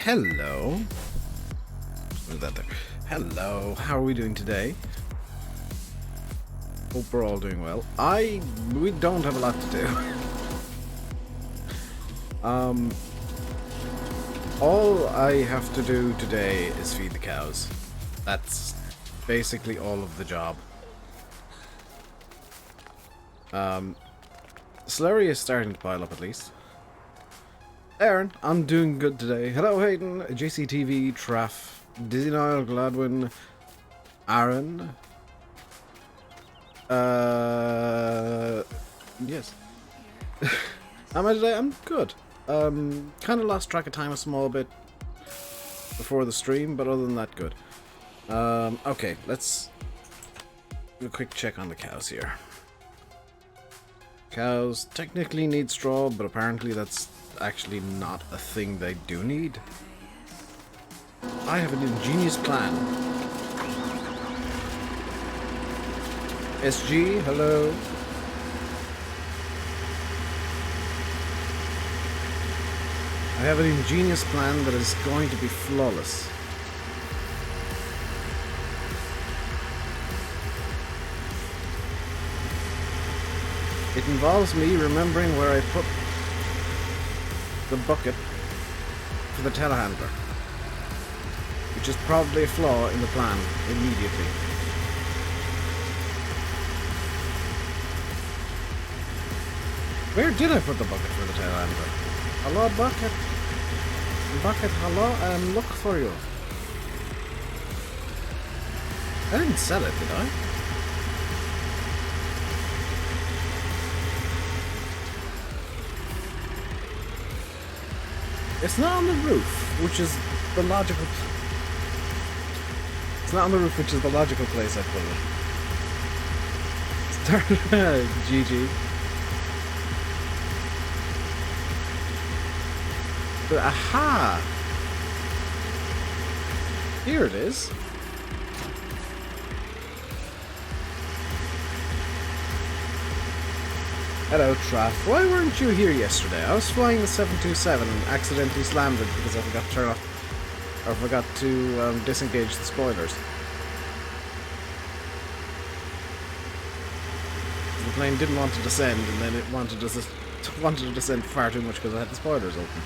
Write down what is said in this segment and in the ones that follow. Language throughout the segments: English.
Hello. What is that there? Hello. How are we doing today? Hope we're all doing well. We don't have a lot to do. All I have to do today is feed the cows. That's basically all of the job. Slurry is starting to pile up at least. Aaron, I'm doing good today. Hello Hayden, JCTV, Traff, Dizzy Niall, Gladwin, Aaron. Yes. How am I today? I'm good. Kind of lost track of time a small bit before the stream, but other than that, good. Okay, let's do a quick check on the cows here. Cows technically need straw, but apparently that's actually not a thing they do need. I have an ingenious plan. SG, hello. I have an ingenious plan that is going to be flawless. It involves me remembering where I put the bucket for the telehandler, which is probably a flaw in the plan immediately. Where did I put the bucket for the telehandler? Hello, bucket. Bucket, hello, look for you. I didn't sell it, did I? It's not on the roof, which is the logical... It's not on the roof, which is the logical place I put it. Start... GG. Aha! Here it is. Hello, Traff. Why weren't you here yesterday? I was flying the 727 and accidentally slammed it because I forgot to turn off, or forgot to disengage the spoilers. The plane didn't want to descend, and then it wanted to descend far too much because I had the spoilers open.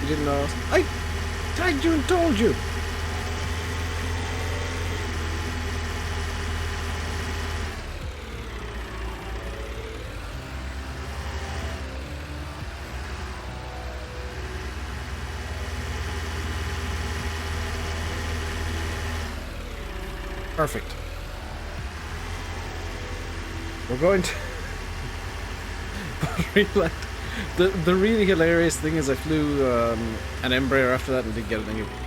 You didn't know. I tagged you and told you. Perfect. We're going to... The really hilarious thing is I flew an Embraer after that and didn't get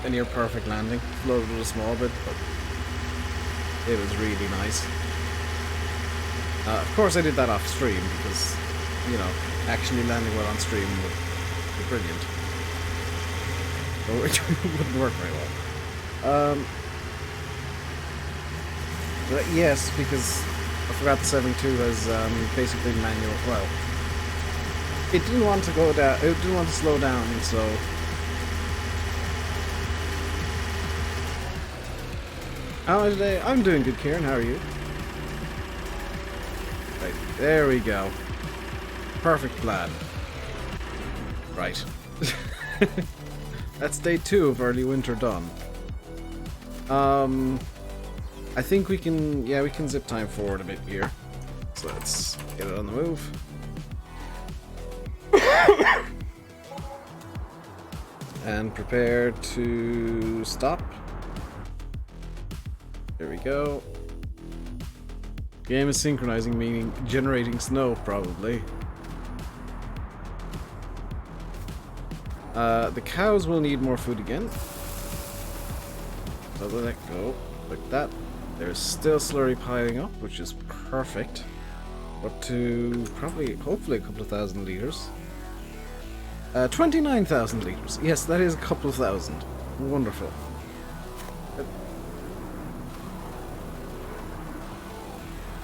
a near perfect landing. Floated a small bit, but it was really nice. Of course I did that off stream because, you know, actually landing well on stream would be brilliant. So it wouldn't work very well. But yes, because I forgot the 7.2 has basically manual. Well, it didn't want to go down. It didn't want to slow down, so. How am I today? I'm doing good, Kieran. How are you? Right, there we go. Perfect plan. Right. That's day 2 of early winter done. I think we can, yeah, we can zip time forward a bit here. So let's get it on the move. And prepare to stop. There we go. Game is synchronizing, meaning generating snow, probably. The cows will need more food again. So let that go, like that. There's still slurry piling up, which is perfect. Up to probably, hopefully, a couple of thousand liters. 29,000 liters. Yes, that is a couple of thousand. Wonderful.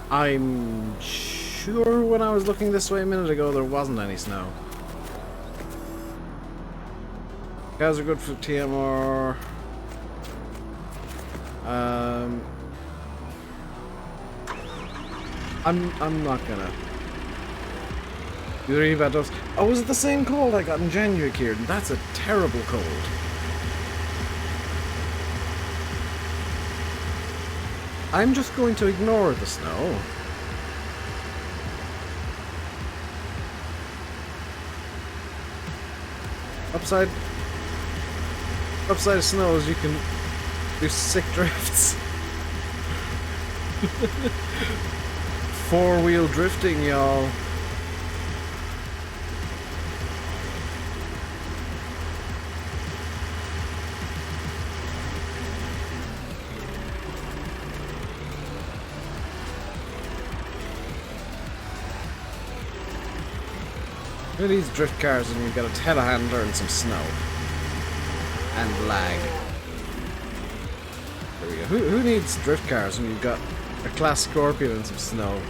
I'm sure when I was looking this way a minute ago there wasn't any snow. Cows are good for TMR. I'm not gonna do any bad dose. Oh, was it the same cold I got in January, Kieran? That's a terrible cold. I'm just going to ignore the snow. Upside of snow is you can do sick drifts. Four-wheel drifting, y'all. Look at these drift cars and you've got a telehandler and some snow. And lag. There we go. Who needs drift cars when you've got a class Scorpion and some snow?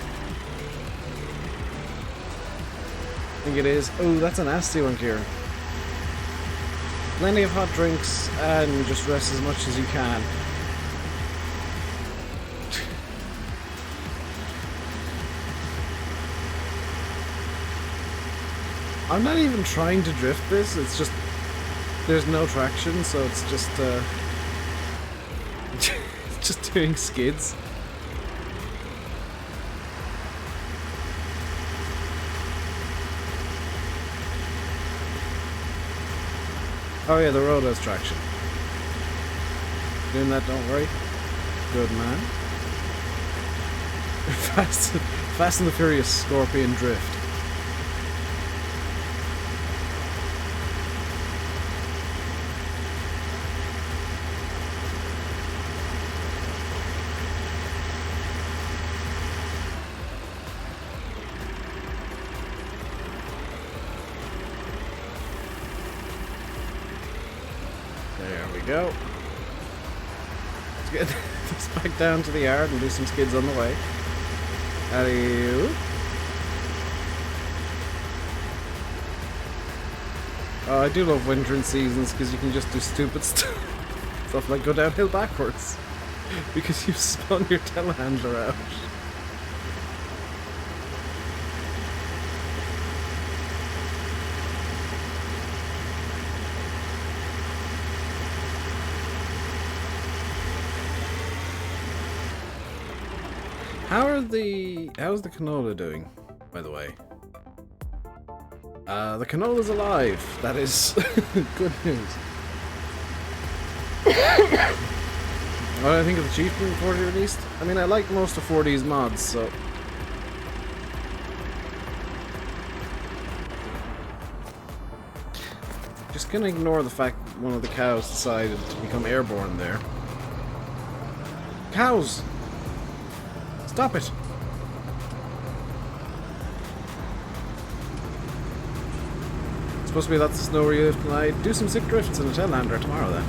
I think it is. Oh, that's a nasty one, Kieran. Plenty of hot drinks and just rest as much as you can. I'm not even trying to drift this, it's just there's no traction, so it's just just doing skids. Oh yeah, the road has traction. Doing that, don't worry. Good man. Fast and the Furious Scorpion drift. There we go. Let's get this back down to the yard and do some skids on the way. Alley-oop. Oh, I do love winter and seasons because you can just do stupid stuff like go downhill backwards because you've spun your telehandler out. How's the canola doing, by the way? The canola's alive. That is good news. What do I think of the Chieftain 40 released? I mean, I like most of 40's mods, so... Just gonna ignore the fact that one of the cows decided to become airborne there. Cows! Stop it! It's supposed to be lots of snow where you live tonight. Do some sick drifts in a telehandler tomorrow then.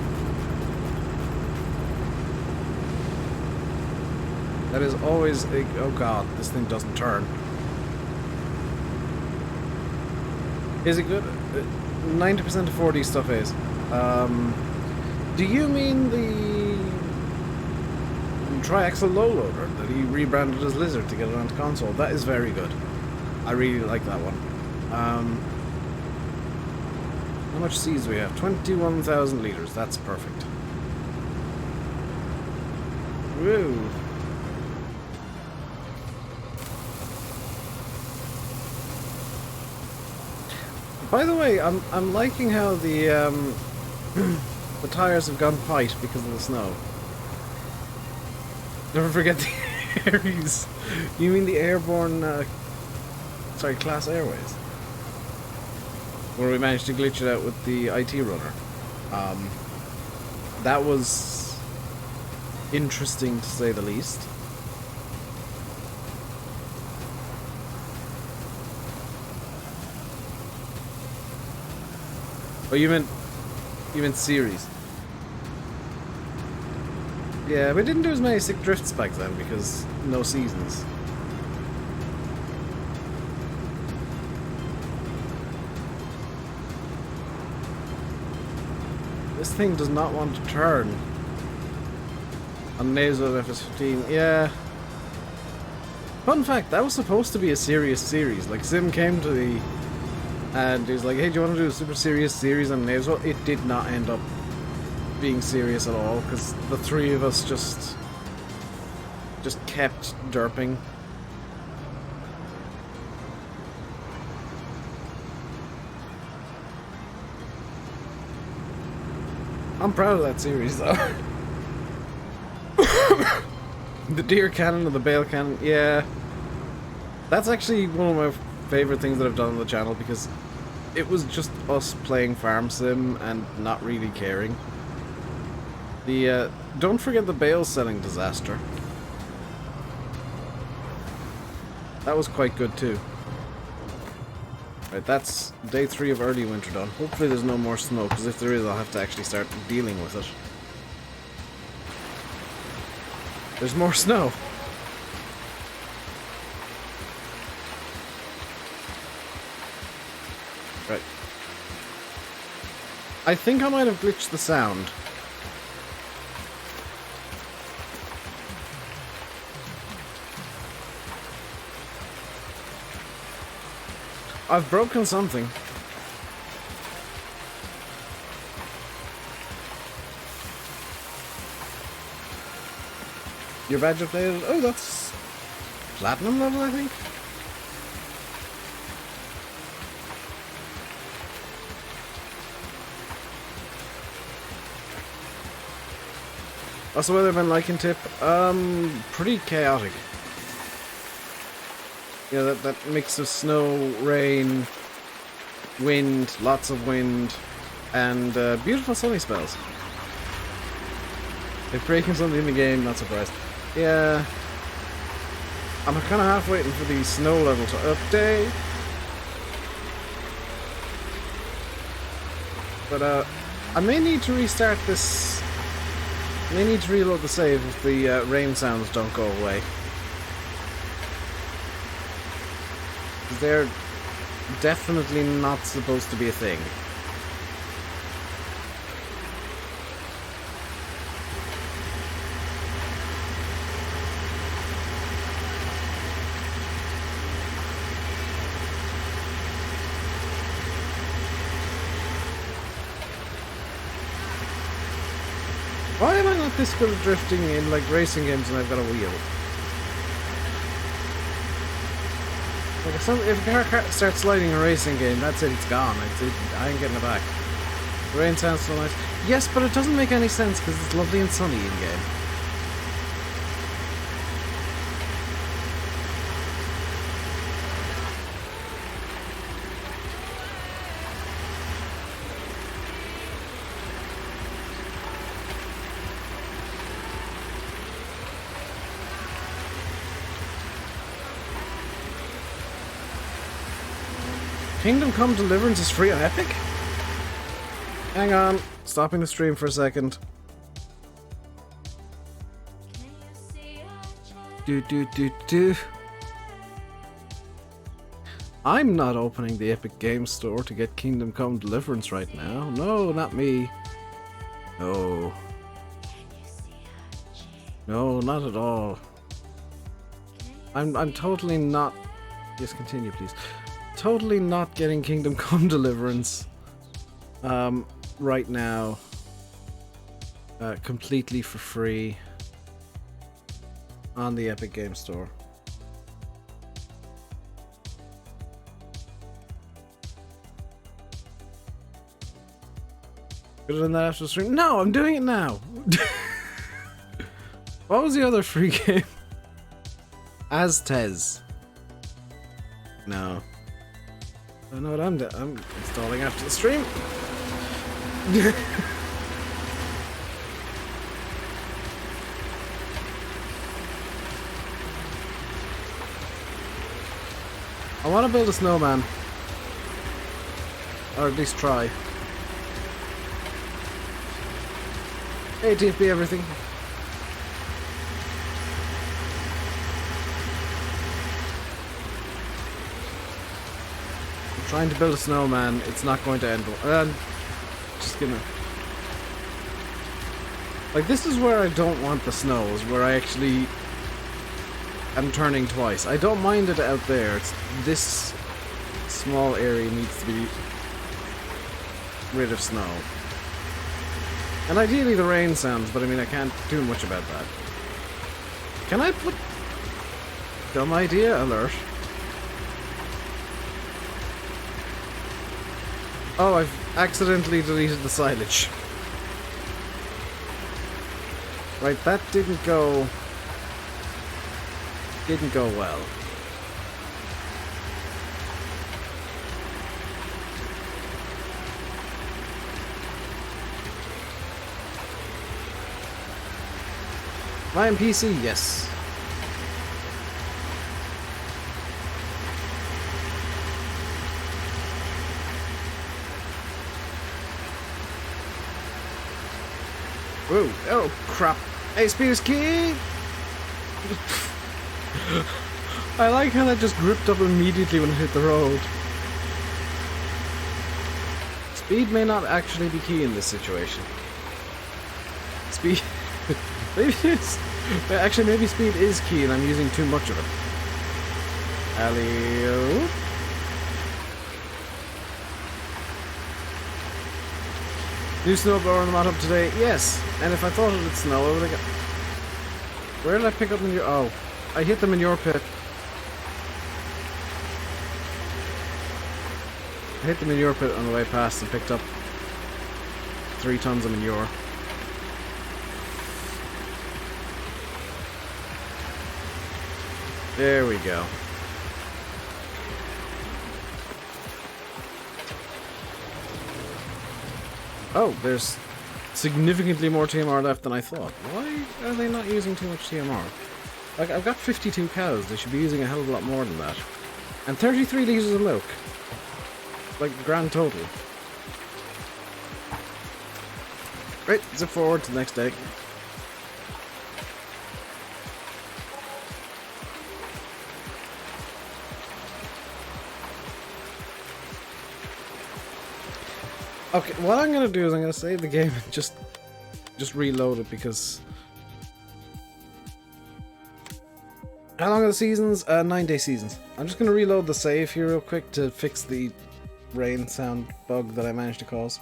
That is always a... Oh god, this thing doesn't turn. Is it good? 90% of 4D stuff is. Do you mean the triaxle low loader that he rebranded as Lizard to get it onto console? That is very good. I really like that one. How much seeds do we have? 21,000 litres. That's perfect. Woo! By the way, I'm liking how the the tires have gone white because of the snow. Never forget the Aries. You mean the airborne? Sorry, Class Airways, where we managed to glitch it out with the IT runner. That was interesting to say the least. Oh, you meant series. Yeah, we didn't do as many sick drifts back then because no seasons. This thing does not want to turn. On Nasal FS15, yeah. Fun fact, that was supposed to be a serious series. Like, Sim came to me and he was like, hey, do you want to do a super serious series on Nasal? It did not end up being serious at all, because the three of us just kept derping. I'm proud of that series, though. The deer cannon and the bale cannon, yeah. That's actually one of my favorite things that I've done on the channel, because it was just us playing farm sim and not really caring. The don't forget the bale selling disaster. That was quite good too. Right, that's day 3 of early winter done. Hopefully there's no more snow, because if there is, I'll have to actually start dealing with it. There's more snow. Right. I think I might have glitched the sound. I've broken something. Your badge updated? Oh, that's platinum level, I think. What's the weather been like in Tip? Pretty chaotic. Yeah, that mix of snow, rain, wind, lots of wind, and beautiful sunny spells. If breaking something in the game, not surprised. Yeah, I'm kind of half waiting for the snow level to update. But I may need to restart this. I may need to reload the save if the rain sounds don't go away. They're definitely not supposed to be a thing. Why am I not this good at drifting in like racing games and I've got a wheel? Like if a car starts sliding in a racing game, that's it, it's gone. I ain't getting it back. The rain sounds so nice. Yes, but it doesn't make any sense because it's lovely and sunny in game. Kingdom Come Deliverance is free on Epic? Hang on, stopping the stream for a second. Do. I'm not opening the Epic Games Store to get Kingdom Come Deliverance right now. No, not me. No. No, not at all. I'm totally not... Yes, continue, please. Totally not getting Kingdom Come Deliverance right now, completely for free on the Epic Games Store. Could have done that after the stream. No, I'm doing it now. What was the other free game? Aztez. No. I know what I'm doing. I'm installing after the stream. I want to build a snowman. Or at least try. Hey TFB everything. Trying to build a snowman, it's not going to end well. Just gonna... Like, this is where I don't want the snow, is where I actually am turning twice. I don't mind it out there. It's this small area needs to be rid of snow. And ideally the rain sounds, but I mean, I can't do much about that. Can I put... Dumb idea alert. Oh, I've accidentally deleted the silage. Right, that didn't go well. My PC, yes. Whoa, oh crap. Hey, speed is key! I like how that just gripped up immediately when it hit the road. Speed may not actually be key in this situation. Speed... maybe it is. Actually, maybe speed is key and I'm using too much of it. Alley-oop. New snowblower on the mod up today? Yes. And if I thought it would snow, I would have got... Where did I pick up manure? Oh. I hit the manure pit. I hit the manure pit on the way past and picked up 3 tons of manure. There we go. Oh, there's significantly more TMR left than I thought. Why are they not using too much TMR? Like, I've got 52 cows. They should be using a hell of a lot more than that. And 33 litres of milk. Like, grand total. Right, zip forward to the next day. Okay, what I'm gonna do is I'm gonna save the game and just reload it because... How long are the seasons? 9-day seasons. I'm just gonna reload the save here real quick to fix the rain sound bug that I managed to cause.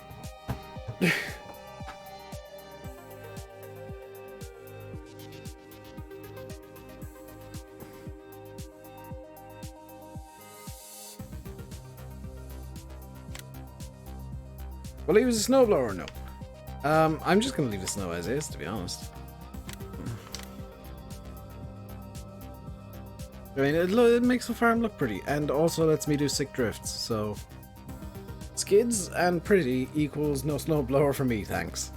Will he use a snowblower or no? I'm just gonna leave the snow as is, to be honest. I mean, it makes the farm look pretty, and also lets me do sick drifts, so... Skids and pretty equals no snowblower for me, thanks.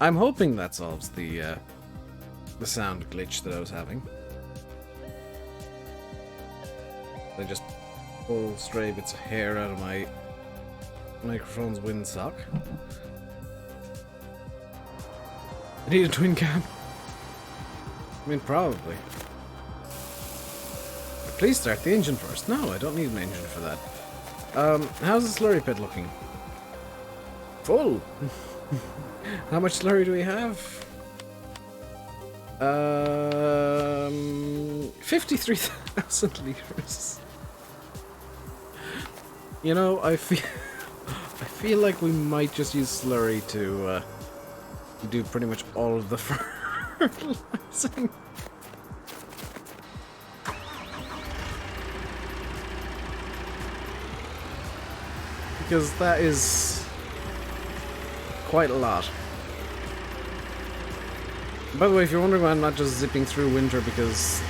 I'm hoping that solves the sound glitch that I was having. I just pull stray bits of hair out of my microphone's windsock. I need a twin cam. I mean, probably. Please start the engine first. No, I don't need an engine for that. How's the slurry pit looking? Full! How much slurry do we have? 53,000 liters. You know, I feel like we might just use slurry to do pretty much all of the fertilizing. Because that is quite a lot. By the way, if you're wondering why I'm not just zipping through winter because,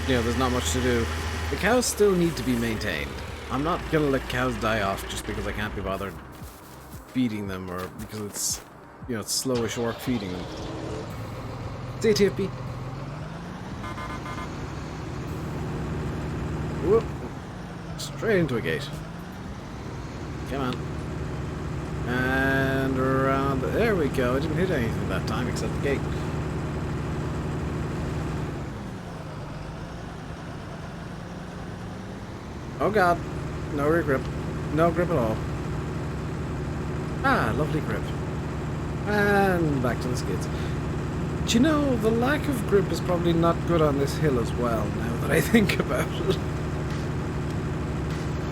you know, there's not much to do, the cows still need to be maintained. I'm not gonna let cows die off just because I can't be bothered feeding them or because it's, you know, it's slowish work feeding them. Stay TFP. Whoop. Straight into a gate. Come on. And around... There we go. I didn't hit anything that time except the gate. Oh god. No rear grip. No grip at all. Ah, lovely grip. And back to the skids. Do you know, the lack of grip is probably not good on this hill as well, now that I think about it.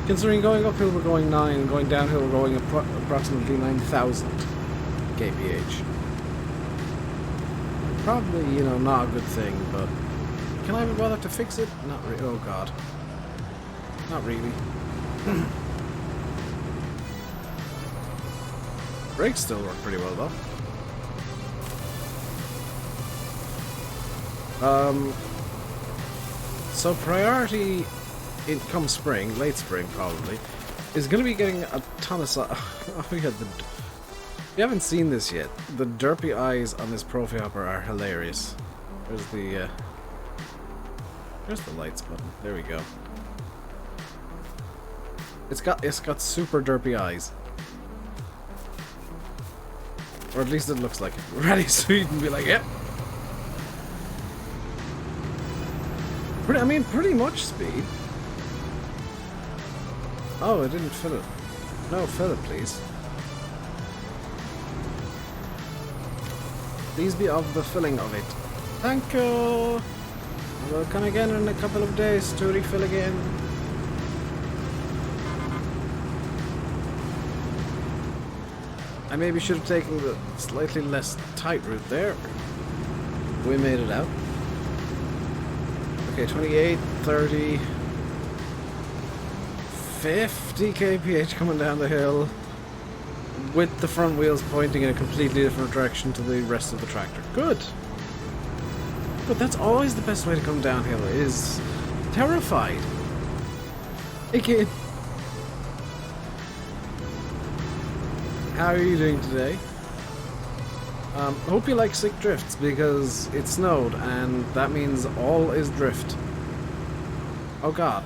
Considering going uphill we're going 9, and going downhill we're going approximately 9,000 kph. Probably, you know, not a good thing, but can I be bothered to fix it? Not really. Oh god. Not really. Brakes still work pretty well though. So priority come spring, late spring probably, is going to be getting a ton of oh yeah, if you haven't seen this yet, the derpy eyes on this Profi Hopper are hilarious. There's the lights button. There we go. It's got super derpy eyes. Or at least it looks like it. Ready so you can be like, yep. I mean, pretty much speed. Oh, I didn't fill it. No, fill it, please. Please be of the filling of it. Thank you! I will come again in a couple of days to refill again. I maybe should have taken the slightly less tight route there. We made it out. Okay, 28, 30, 50 kph coming down the hill with the front wheels pointing in a completely different direction to the rest of the tractor. Good. But that's always the best way to come downhill, is terrified. Hey kid. How are you doing today? Hope you like sick drifts, because it snowed and that means all is drift. Oh god.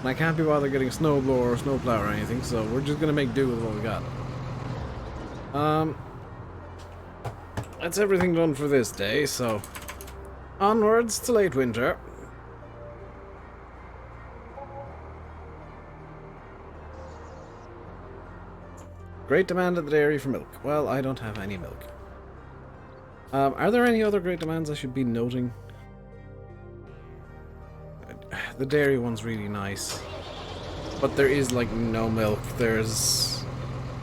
And I can't be bothered getting a snowblower or snowplow or anything, so we're just gonna make do with what we got. That's everything done for this day, so onwards to late winter. Great demand at the dairy for milk. Well, I don't have any milk. Are there any other great demands I should be noting? The dairy one's really nice. But there is, like, no milk. There's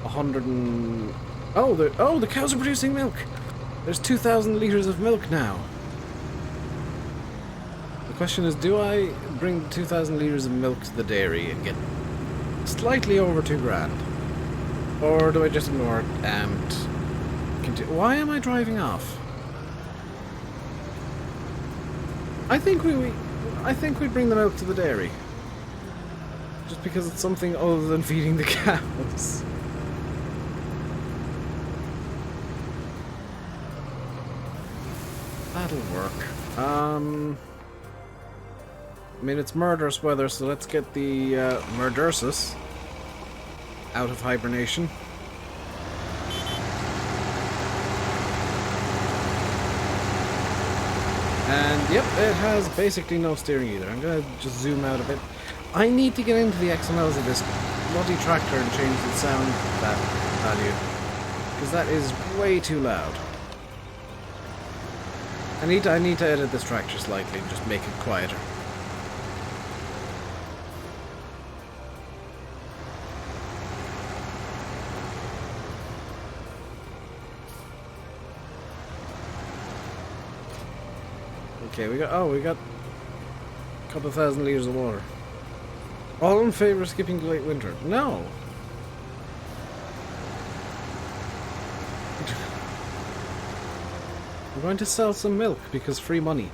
100 and... Oh, the cows are producing milk! There's 2,000 litres of milk now. The question is, do I bring 2,000 litres of milk to the dairy and get slightly over $2,000? Or do I just ignore it and continue? Why am I driving off? I think we bring the milk to the dairy. Just because it's something other than feeding the cows. That'll work. I mean, it's murderous weather, so let's get the Murdersus out of hibernation. And yep, it has basically no steering either. I'm gonna just zoom out a bit. I need to get into the XMLs of this bloody tractor and change the sound value, because that is way too loud. I need to edit this tractor slightly and just make it quieter. Okay, we got a couple of thousand liters of water. All in favor of skipping to late winter? No. I'm going to sell some milk because free money.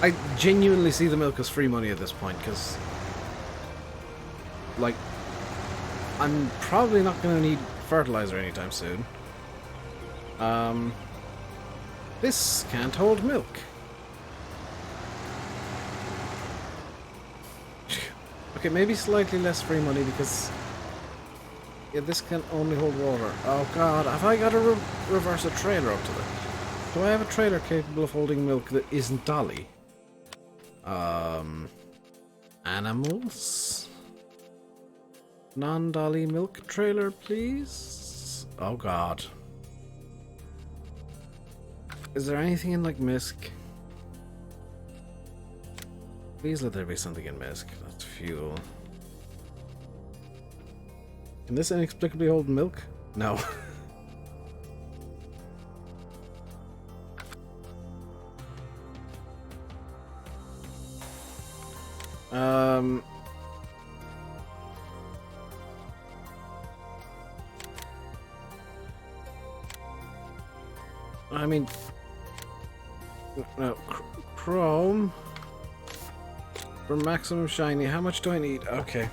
I genuinely see the milk as free money at this point, because, like, I'm probably not going to need fertilizer anytime soon. This can't hold milk. Okay, maybe slightly less free money because... yeah, this can only hold water. Oh god, have I got to reverse a trailer up to it? Do I have a trailer capable of holding milk that isn't dolly? Animals? Non-dolly milk trailer, please? Oh god. Is there anything in, like, Misk? Please let there be something in Misk. That's fuel. Can this inexplicably hold milk? No. I mean, no, chrome for maximum shiny. How much do I need? Okay.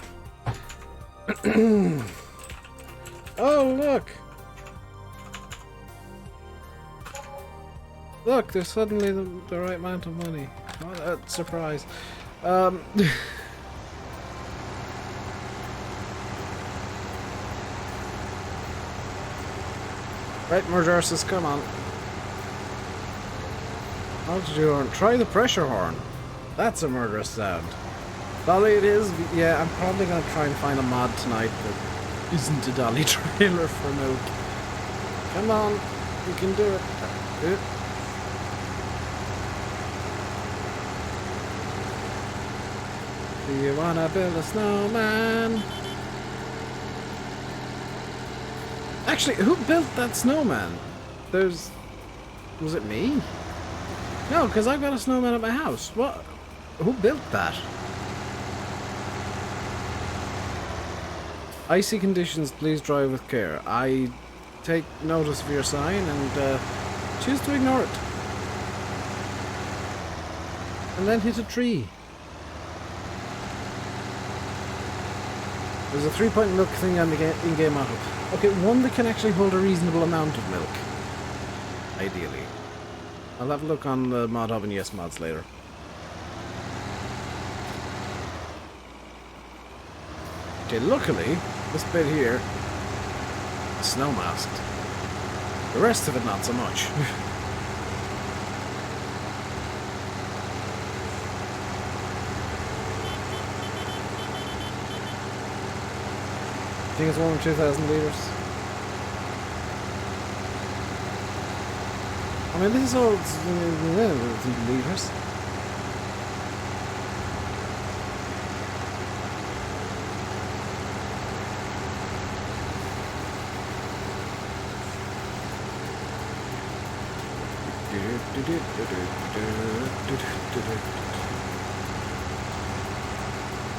Oh, look! Look, there's suddenly the right amount of money. Oh, surprise. Right, Murderous, come on. Altitude horn. Try the pressure horn. That's a murderous sound. Dolly it is. Yeah, I'm probably going to try and find a mod tonight that isn't a dolly trailer for milk. Come on. You can do it. Do it. Do you want to build a snowman? Actually, who built that snowman? Was it me? No, because I've got a snowman at my house. What? Who built that? Icy conditions, please drive with care. I take notice of your sign and choose to ignore it. And then hit a tree. There's a 3-point milk thing on the in-game model. Okay, one that can actually hold a reasonable amount of milk. Ideally. I'll have a look on the mod hub and yes mods later. Okay, luckily, this bit here is snow masked. The rest of it not so much. I think it's one 2,000 liters. I mean, this is all liters.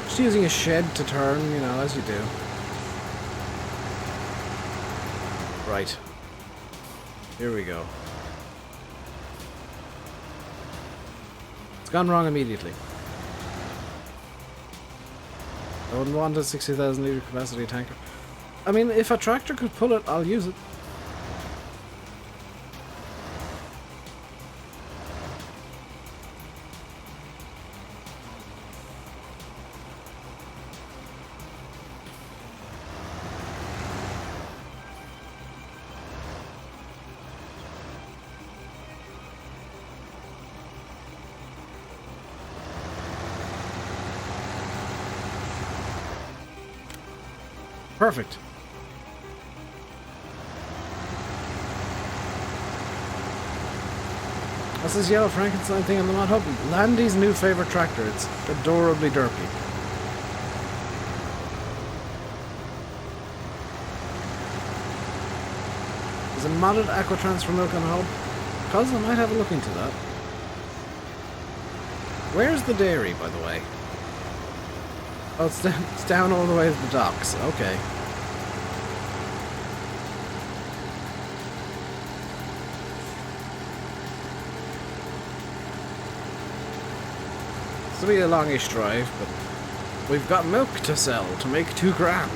Just using a shed to turn, you know, as you do. Right. Here we go. It's gone wrong immediately. I wouldn't want a 60,000 litre capacity tanker. I mean, if a tractor could pull it, I'll use it. Perfect. What's this yellow Frankenstein thing on the mod hub? Landy's new favourite tractor. It's adorably derpy. There's a modded aqua transfer milk on the hub. Cuz I might have a look into that. Where's the dairy, by the way? Oh, it's down all the way to the docks. Okay. This will be a longish drive, but we've got milk to sell to make $2 grand.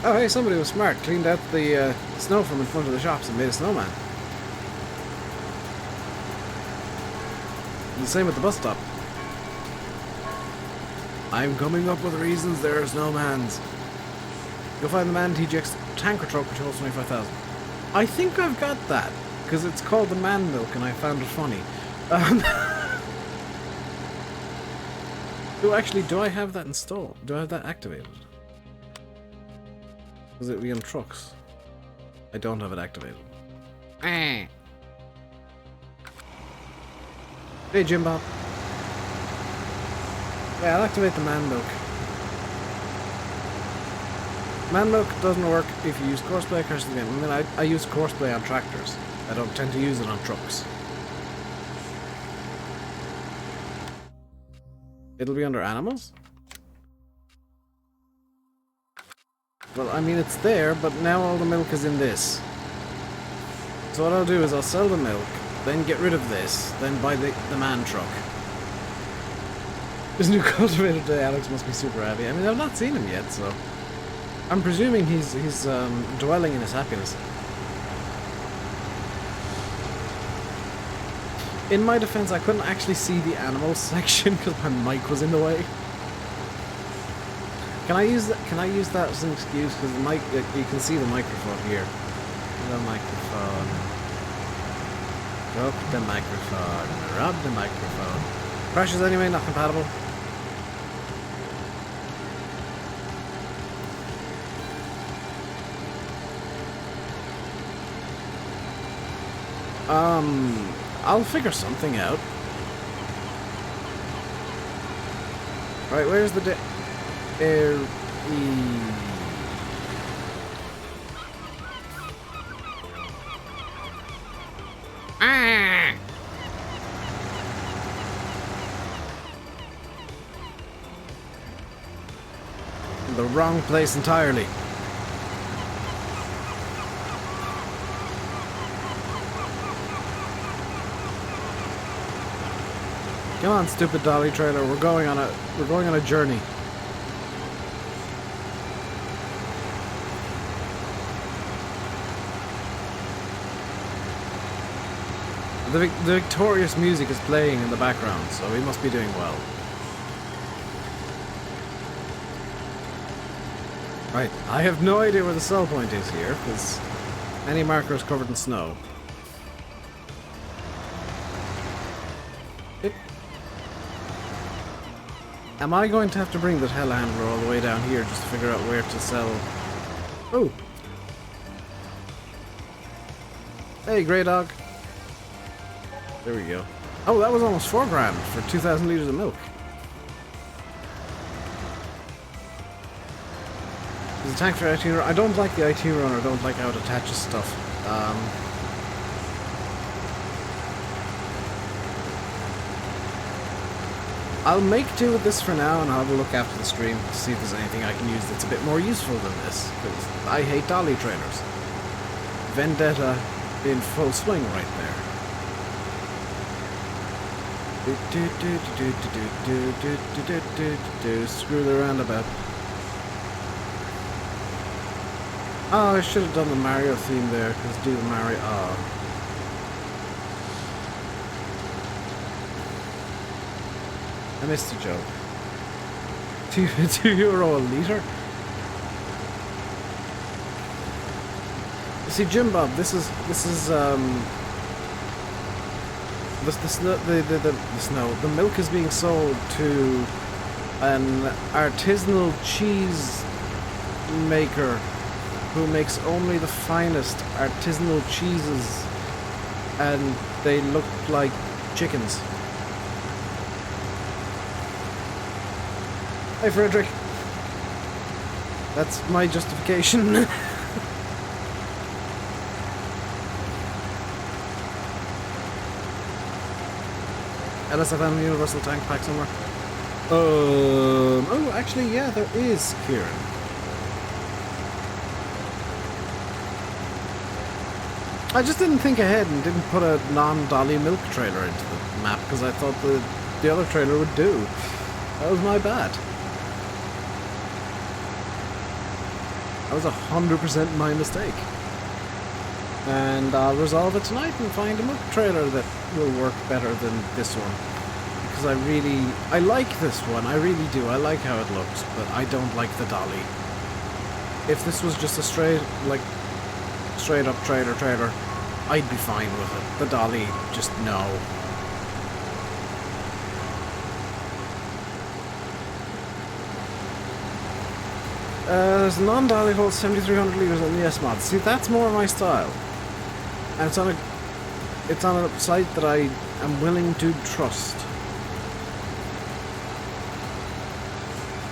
Oh, hey, somebody was smart. Cleaned out the snow from in front of the shops and made a snowman. And the same with the bus stop. I'm coming up with reasons there's no mans. You'll find the Man TGX tanker truck which holds 25,000. I think I've got that, because it's called the Man Milk and I found it funny. Do I have that installed? Do I have that activated? Does it be on trucks? I don't have it activated. Hey Jim Bob. Yeah, I'll activate the Man Milk. Man Milk doesn't work if you use Courseplay across the game. I mean, I use Courseplay on tractors. I don't tend to use it on trucks. It'll be under animals? Well, I mean, it's there, but now all the milk is in this. So what I'll do is I'll sell the milk, then get rid of this, then buy the man truck. This new cultivator today, Alex must be super happy. I mean, I've not seen him yet, so... I'm presuming he's dwelling in his happiness. In my defense, I couldn't actually see the animals section because my mic was in the way. Can I use that as an excuse? Because the mic, you can see the microphone here. The microphone. Drop the microphone. Rub the microphone. Crashes anyway, not compatible. I'll figure something out. Right, where's the the wrong place entirely. Come on, stupid dolly trailer. We're going on a journey. The victorious music is playing in the background, so we must be doing well. Right, I have no idea where the sell point is here, because any marker is covered in snow. Am I going to have to bring the telehandler all the way down here just to figure out where to sell? Oh! Hey, Grey Dog. There we go. Oh, that was almost $4,000 for 2,000 litres of milk. There's a tank for IT runner. I don't like the IT runner. I don't like how it attaches stuff. I'll make do with this for now, and I'll have a look after the stream to see if there's anything I can use that's a bit more useful than this, because I hate dolly trailers. Vendetta in full swing right there. Screw the roundabout. Oh, I should have done the Mario theme there, because do the Mario... Oh. I missed a joke. €2 a litre? You see, Jim Bob, the milk is being sold to an artisanal cheese maker who makes only the finest artisanal cheeses, and they look like chickens. Hi, Frederick. That's my justification. Unless I found a universal tank pack somewhere. Oh, actually, yeah, there is, Kieran. I just didn't think ahead and didn't put a non-dolly milk trailer into the map because I thought the other trailer would do. That was my bad. That was 100% my mistake. And I'll resolve it tonight and find a milk trailer that will work better than this one. because I like this one. I really do. I like how it looks, but I don't like the dolly. If this was just a straight up trailer, I'd be fine with it. The dolly, just no. There's a non-dolly holds 7,300 litres on the S-Mod. See, that's more my style. And it's on a site that I am willing to trust.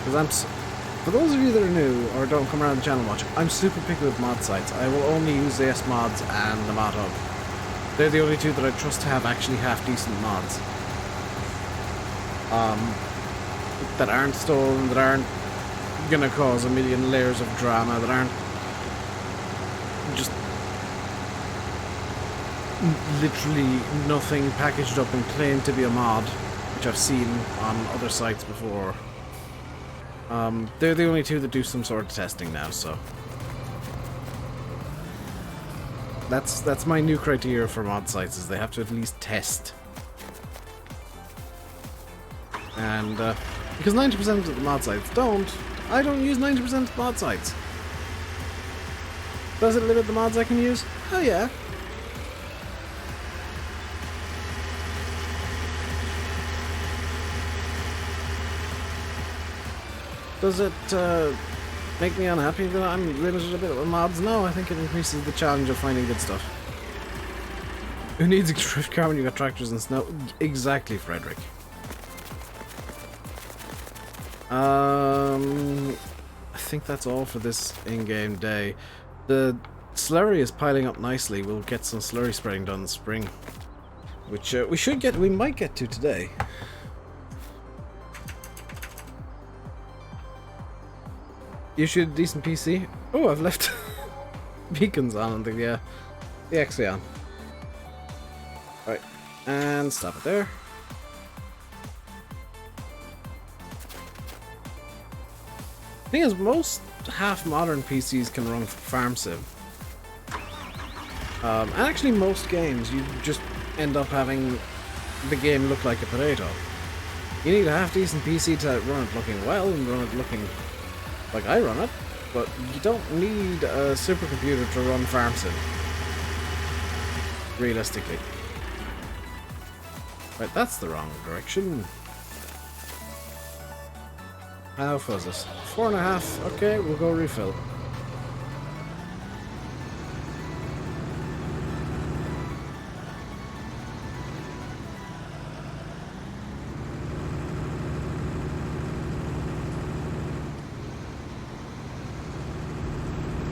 Because for those of you that are new or don't come around the channel much, I'm super picky with mod sites. I will only use the S-Mods and the Mod Hub. They're the only two that I trust to have actually half-decent mods. That aren't stolen, that aren't gonna cause a million layers of drama, that aren't just literally nothing packaged up and claimed to be a mod, which I've seen on other sites before. They're the only two that do some sort of testing now, so that's my new criteria for mod sites, is they have to at least test. And because 90% of the mod sites don't, I don't use 90% of the mod sites. Does it limit the mods I can use? Oh yeah. Does it make me unhappy that I'm limited a bit with mods? No, I think it increases the challenge of finding good stuff. Who needs a drift car when you got tractors and snow? Exactly, Frederick. I think that's all for this in-game day. The slurry is piling up nicely. We'll get some slurry spreading done in the spring, which we might get to today. You should decent PC. Oh, I've left beacons on and the XE on. Right, and stop it there. The thing is, most half-modern PCs can run Farm Sim. And actually most games, you just end up having the game look like a potato. You need a half-decent PC to run it looking well and run it looking like I run it, but you don't need a supercomputer to run Farm Sim. Realistically. Right, that's the wrong direction. How far is this? 4.5. Okay, we'll go refill.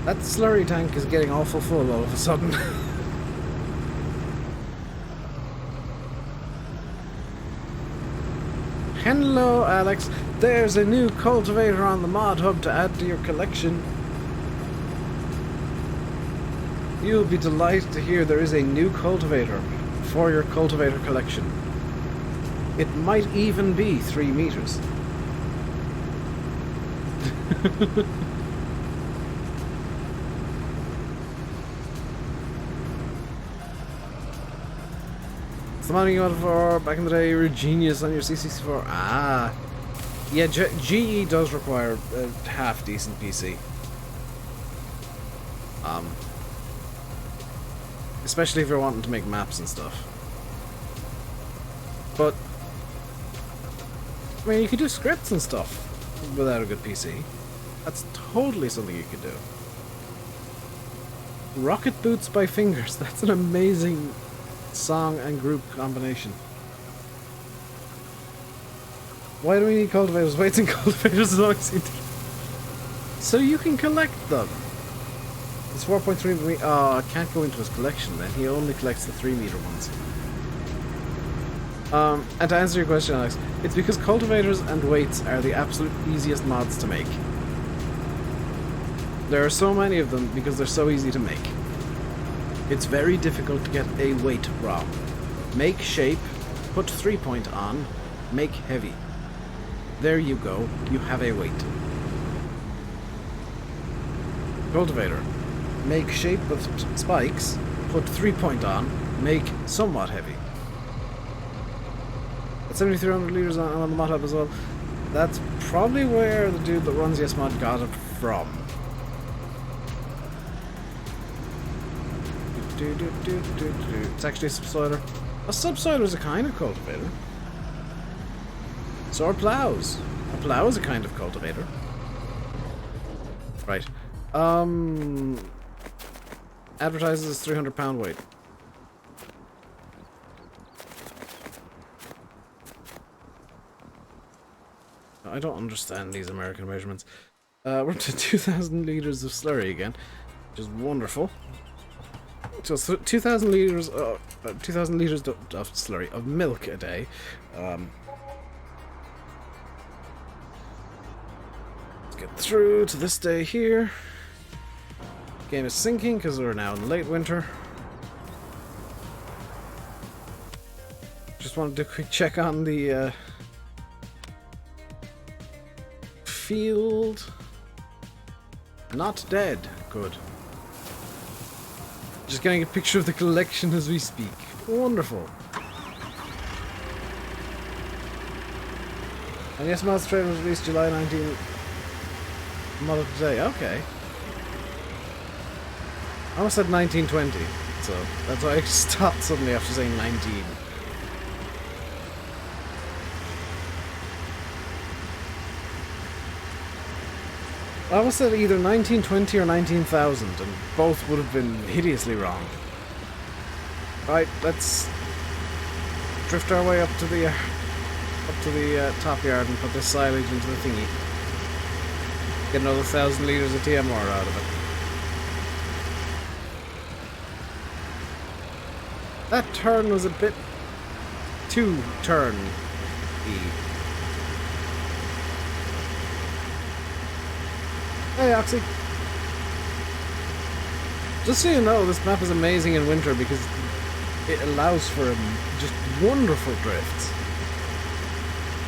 That slurry tank is getting awful full all of a sudden. Hello, Alex. There's a new cultivator on the Mod Hub to add to your collection. You'll be delighted to hear there is a new cultivator for your cultivator collection. It might even be 3 meters. The modding you wanted for back in the day, you were a genius on your CC4. Ah. Yeah, GE does require a half-decent PC. Especially if you're wanting to make maps and stuff. But, I mean, you could do scripts and stuff without a good PC. That's totally something you could do. Rocket Boots by Fingers. That's an amazing song and group combination. Why do we need cultivators? Weights and cultivators as long as you do. So you can collect them. It's 4.3 meters. Oh, I can't go into his collection then. He only collects the 3 meter ones. And to answer your question, Alex, it's because cultivators and weights are the absolute easiest mods to make. There are so many of them because they're so easy to make. It's very difficult to get a weight wrong. Make shape, put 3-point on, make heavy. There you go, you have a weight. Cultivator. Make shape with spikes, put 3-point on, make somewhat heavy. 7,300 liters on the mod hub as well. That's probably where the dude that runs Yes Mod got it from. It's actually a subsoiler. A subsoiler is a kind of cultivator. So are plows. A plow is a kind of cultivator. Right. Advertises £300 weight. I don't understand these American measurements. We're up to 2,000 liters of slurry again, which is wonderful. So 2,000 liters, 2,000 liters of slurry of milk a day. Let's get through to this day here. Game is sinking because we're now in late winter. Just wanted to quick check on the field. Not dead. Good. Just getting a picture of the collection as we speak. Wonderful. And yes, Mouse Trader was released July 19th. Model today. Okay. I almost said 1920, so that's why I stopped suddenly after saying 19. I almost said either 1920 or 19,000, and both would have been hideously wrong. Right, let's drift our way up to the top yard and put this silage into the thingy. Get another 1,000 liters of TMR out of it. That turn was a bit too turn-y. Hey, Oxy. Just so you know, this map is amazing in winter because it allows for just wonderful drifts.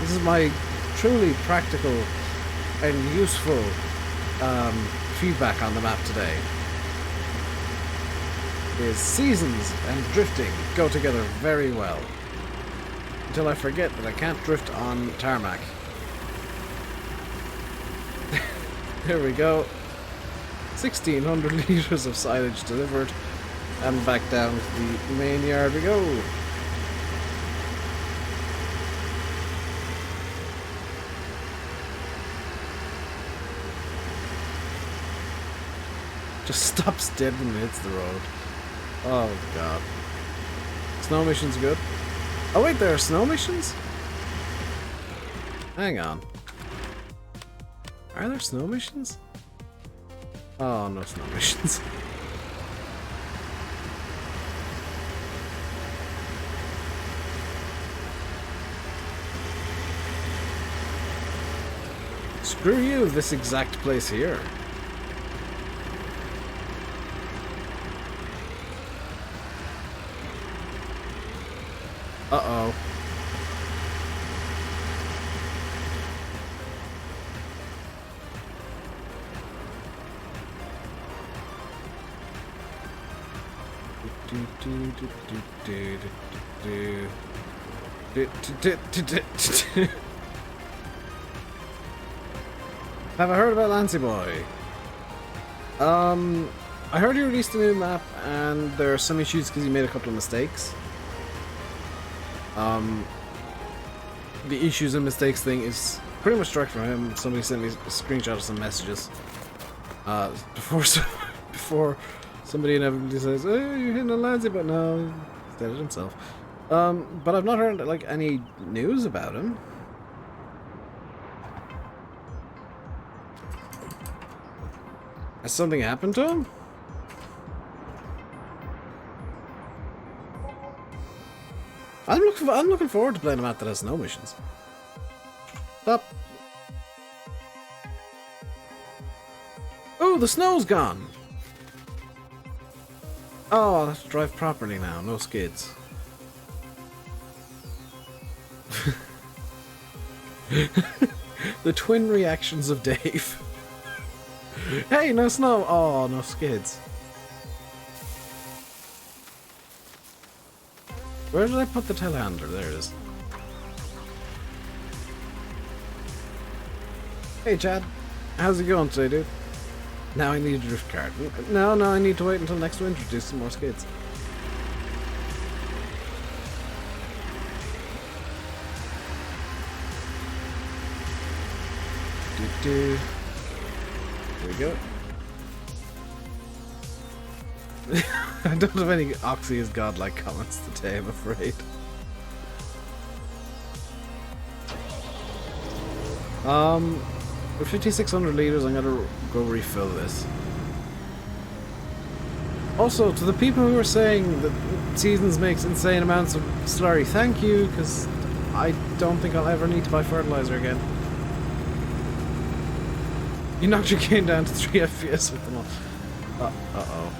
This is my truly practical and useful feedback on the map today. Is seasons and drifting go together very well. Until I forget that I can't drift on tarmac. Here we go. 1,600 liters of silage delivered. And back down to the main yard we go. Just stops dead when it hits the road. Oh god. Snow mission's good. Oh wait, there are snow missions? Hang on. Are there snow missions? Oh, no snow missions. Screw you, this exact place here. Uh-oh. Have I heard about Lancy Boy? I heard he released a new map and there are some issues because he made a couple of mistakes. The issues and mistakes thing is pretty much direct from him. Somebody sent me a screenshot of some messages before somebody inevitably says, "Oh, you're hitting a Lancy," but no, he did it himself. But I've not heard like any news about him. Has something happened to him? I'm looking forward to playing a map that has snow missions. Stop. Oh, the snow's gone. Oh, I'll have to drive properly now. No skids. The twin reactions of Dave. Hey, no snow. Oh, no skids. Where did I put the telehandler? There it is. Hey Chad, how's it going today, dude? Now I need a drift cart. No, I need to wait until next winter to do some more skids. There we go. I don't have any Oxy is godlike comments today, I'm afraid. For 5,600 liters, I'm gonna go refill this. Also, to the people who are saying that Seasons makes insane amounts of slurry, thank you, because I don't think I'll ever need to buy fertilizer again. You knocked your game down to 3 FPS with them all. Uh-oh.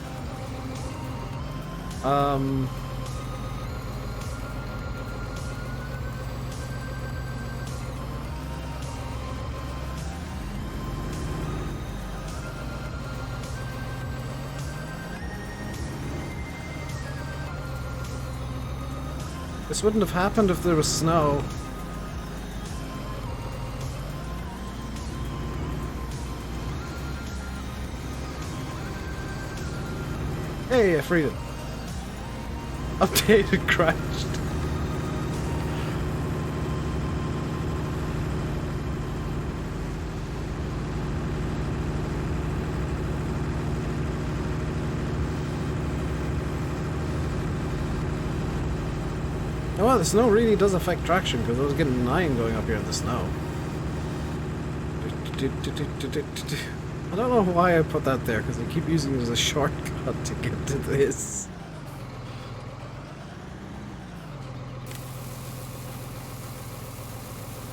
This wouldn't have happened if there was snow. Hey, I freed it. Updated crashed. Oh wow, the snow really does affect traction because I was getting 9 going up here in the snow. I don't know why I put that there because I keep using it as a shortcut to get to this.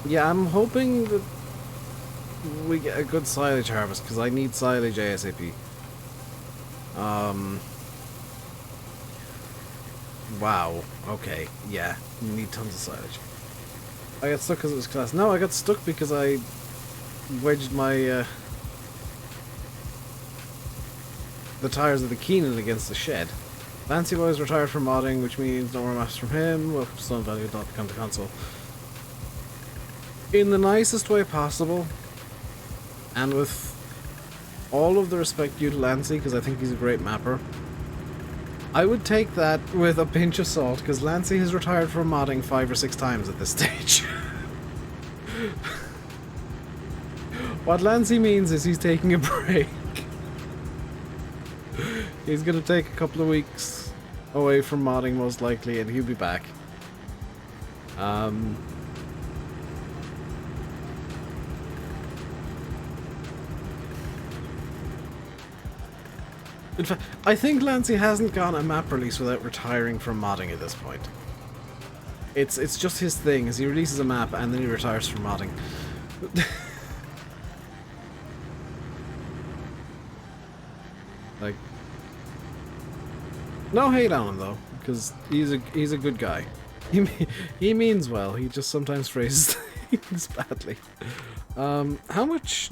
Yeah, I'm hoping that we get a good silage harvest because I need silage ASAP. Wow. Okay. Yeah. You need tons of silage. I got stuck because it was class. No, I got stuck because I wedged my the tires of the Keenan against the shed. Fancy Boy's retired from modding, which means no more maps from him. Welcome to Sun Valley, not become the console. In the nicest way possible, and with all of the respect due to Lancy, because I think he's a great mapper, I would take that with a pinch of salt, because Lancy has retired from modding 5 or 6 times at this stage. What Lancy means is he's taking a break. He's gonna take a couple of weeks away from modding most likely, and he'll be back. In fact, I think Lancy hasn't gone a map release without retiring from modding at this point. It's just his thing, is he releases a map and then he retires from modding. Like, no hate on him though, because he's a good guy. He means well. He just sometimes phrases things badly. How much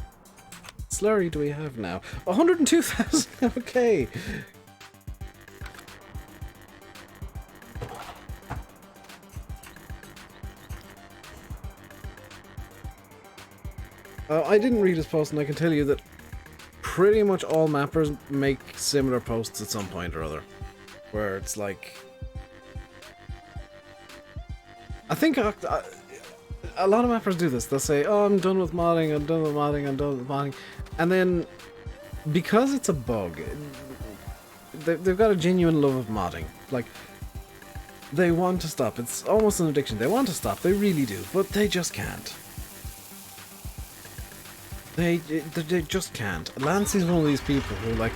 slurry do we have now? 102,000. Okay. I didn't read his post, and I can tell you that pretty much all mappers make similar posts at some point or other, where it's like, I think a lot of mappers do this. They'll say, "Oh, I'm done with modding. I'm done with modding. I'm done with modding," and then because it's a bug, they've got a genuine love of modding. Like, they want to stop. It's almost an addiction. They want to stop. They really do, but they just can't. They just can't. Lancy's one of these people who, like,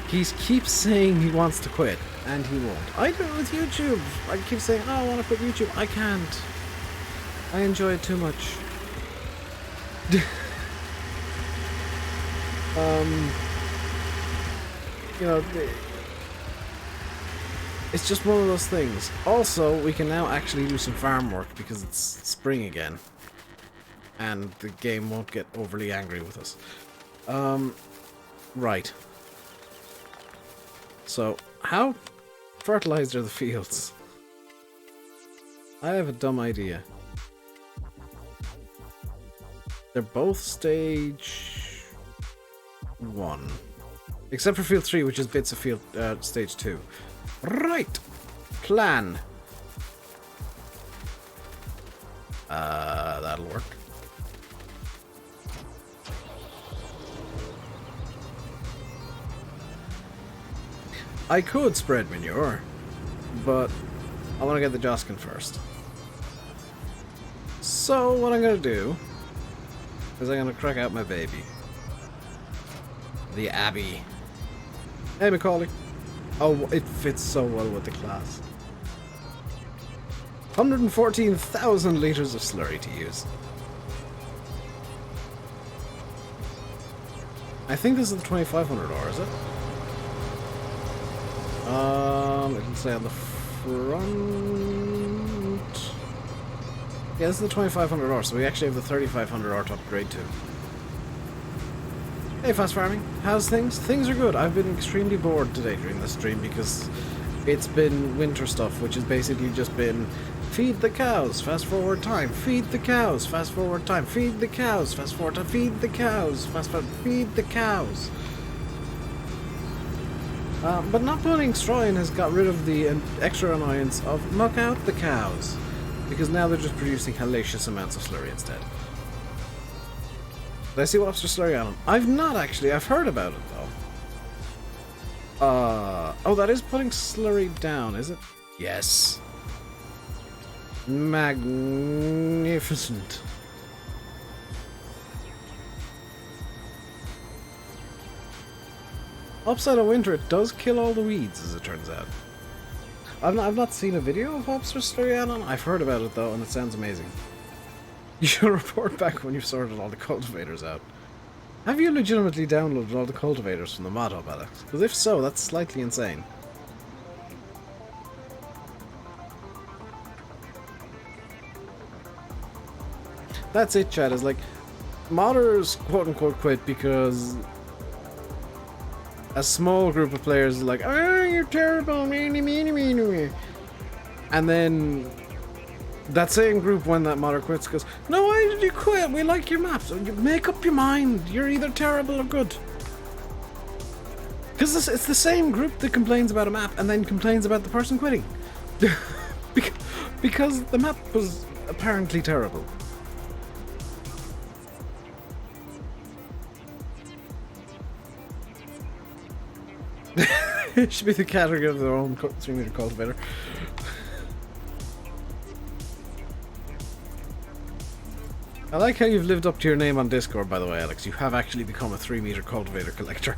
he keeps saying he wants to quit, and he won't. I do it with YouTube. I keep saying, "Oh, I want to quit YouTube." I can't. I enjoy it too much. You know, it's just one of those things. Also, we can now actually do some farm work because it's spring again. And the game won't get overly angry with us. Right. So, how fertilized are the fields? I have a dumb idea. They're both stage 1. Except for field 3, which is bits of field stage 2. Right! Plan. That'll work. I could spread manure, but I want to get the Joskin first. So what I'm going to do is I'm going to crack out my baby. The Abbey. Hey, Macaulay. Oh, it fits so well with the class. 114,000 litres of slurry to use. I think this is the 2500R, is it? It'll say on the front. Yeah, this is the 2500R, so we actually have the 3500R to upgrade to. Hey, Fast Farming. How's things? Things are good. I've been extremely bored today during this stream because it's been winter stuff, which has basically just been feed the cows, fast forward time, feed the cows, fast forward time, feed the cows, fast forward time, feed the cows, fast forward, feed the cows. But not putting straw in has got rid of the extra annoyance of muck out the cows, because now they're just producing hellacious amounts of slurry instead. Did I see Wobster slurry on them? I've not actually, I've heard about it though. Oh, that is putting slurry down, is it? Yes. Magnificent. Upside of winter, it does kill all the weeds, as it turns out. I've not seen a video of Wobster slurry on. I've heard about it though, and it sounds amazing. You should report back when you've sorted all the cultivators out. Have you legitimately downloaded all the cultivators from the mod hub, Alex? Because if so, that's slightly insane. That's it, chat, is like, modders quote-unquote quit because a small group of players are like, oh, you're terrible, me. And then that same group, when that modder quits, goes, no, why did you quit? We like your maps. Make up your mind. You're either terrible or good. Because it's the same group that complains about a map and then complains about the person quitting. Because the map was apparently terrible. It should be the category of their own 3-meter cultivator. I like how you've lived up to your name on Discord, by the way, Alex. You have actually become a 3-meter cultivator collector.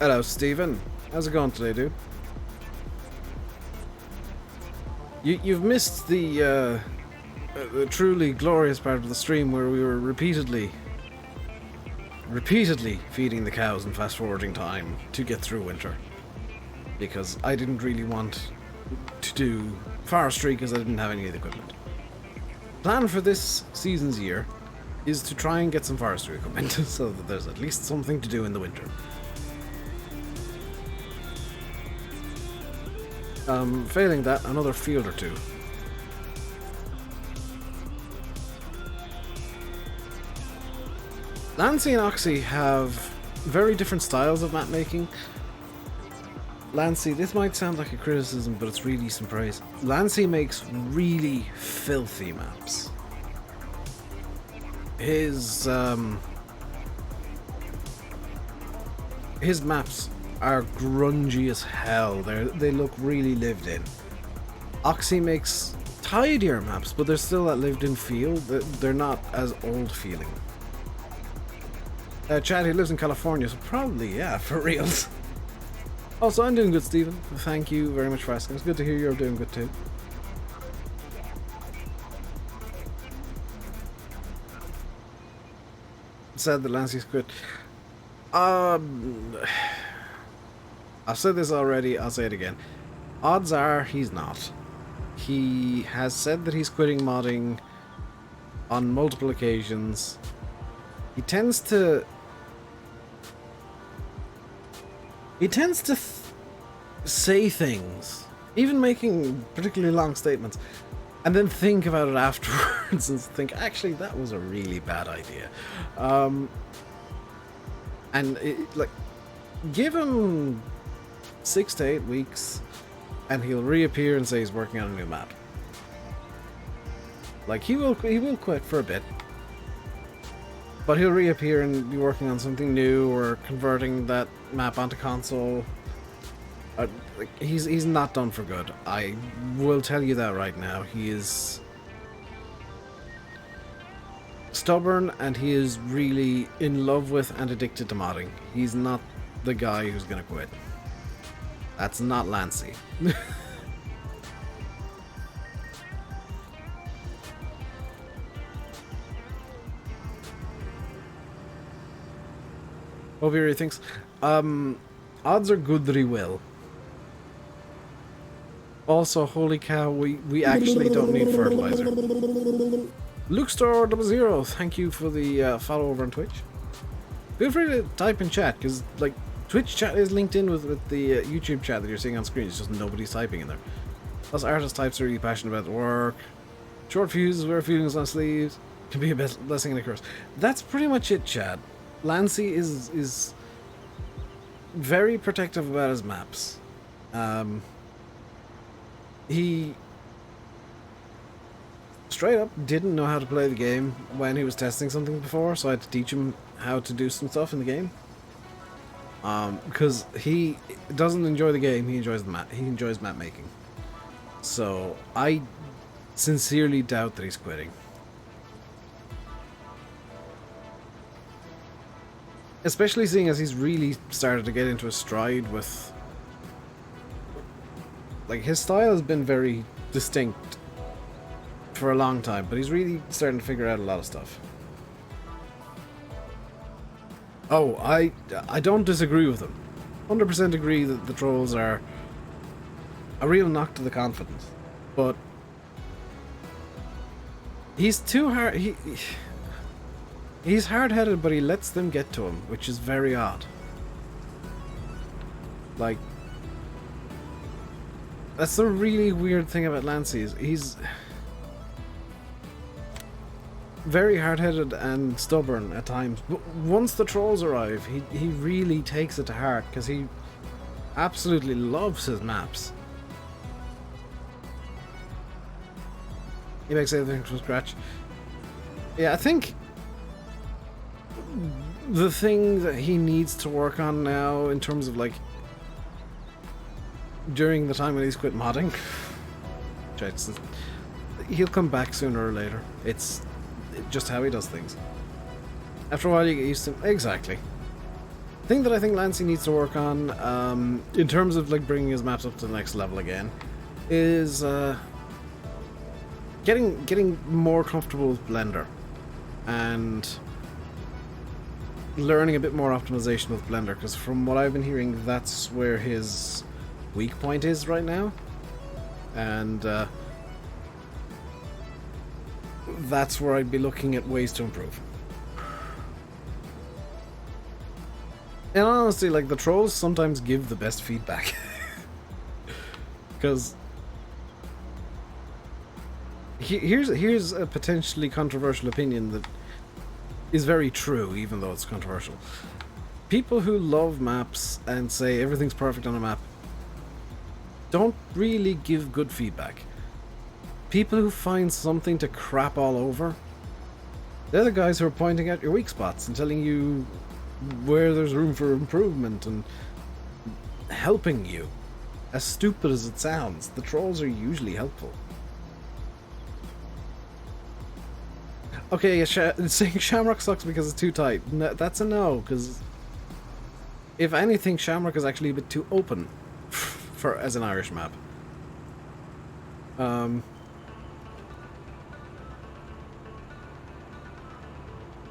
Hello, Stephen. How's it going today, dude? You've missed the truly glorious part of the stream where we were repeatedly feeding the cows and fast forwarding time to get through winter, because I didn't really want to do forestry because I didn't have any of the equipment. Plan for this season's year is to try and get some forestry equipment so that there's at least something to do in the winter. Failing that, another field or two. Lancy and Oxy have very different styles of map making. Lancy, this might sound like a criticism, but it's really some praise. Lancy makes really filthy maps. His maps are grungy as hell. They look really lived in. Oxy makes tidier maps, but they're still that lived in feel. They're not as old feeling. Chad, he lives in California, so probably, yeah, for reals. Also, I'm doing good, Stephen. Thank you very much for asking. It's good to hear you're doing good too. Sad that Lancy's quit. I've said this already, I'll say it again. Odds are he's not. He has said that he's quitting modding on multiple occasions. he tends to say things, even making particularly long statements, and then think about it afterwards and think, actually, that was a really bad idea. Like, give him 6 to 8 weeks, and he'll reappear and say he's working on a new map. Like, he will quit for a bit, but he'll reappear and be working on something new or converting that map onto console. Like, he's not done for good. I will tell you that right now. He is stubborn, and he is really in love with and addicted to modding. He's not the guy who's gonna quit. That's not Lancey. Hope he really thinks. Odds are good that he will. Also, holy cow, we actually don't need fertilizer. LukeStar00, thank you for the follow over on Twitch. Feel free to type in chat, because like Twitch chat is linked in with the YouTube chat that you're seeing on screen. It's just nobody's typing in there. Plus, artist types are really passionate about the work. Short fuses, wear feelings on sleeves. Can be a blessing and a curse. That's pretty much it, Chad. Lancey is very protective about his maps. He straight up didn't know how to play the game when he was testing something before, so I had to teach him how to do some stuff in the game. Because he doesn't enjoy the game, he enjoys the map. He enjoys map making. So I sincerely doubt that he's quitting. Especially seeing as he's really started to get into a stride with... Like, his style has been very distinct for a long time, but he's really starting to figure out a lot of stuff. Oh, I don't disagree with him. 100% agree that the trolls are a real knock to the confidence. But he's too hard... He's hard-headed, but he lets them get to him, which is very odd. Like, that's the really weird thing about Lancey. He's very hard-headed and stubborn at times, but once the trolls arrive, he really takes it to heart, because he absolutely loves his maps. He makes everything from scratch. Yeah, I think the thing that he needs to work on now in terms of like during the time when he's quit modding, he'll come back sooner or later. It's just how he does things. After a while you get used to him. Exactly. The thing that I think Lancey needs to work on in terms of like bringing his maps up to the next level again is getting more comfortable with Blender and learning a bit more optimization with Blender, because from what I've been hearing, that's where his weak point is right now, and that's where I'd be looking at ways to improve. And honestly, like, the trolls sometimes give the best feedback, because here's a potentially controversial opinion that is very true, even though it's controversial. People who love maps and say everything's perfect on a map don't really give good feedback. People who find something to crap all over, they're the guys who are pointing out your weak spots and telling you where there's room for improvement and helping you. As stupid as it sounds, the trolls are usually helpful. Okay, yeah, saying Shamrock sucks because it's too tight. No, that's a no, because if anything, Shamrock is actually a bit too open for as an Irish map.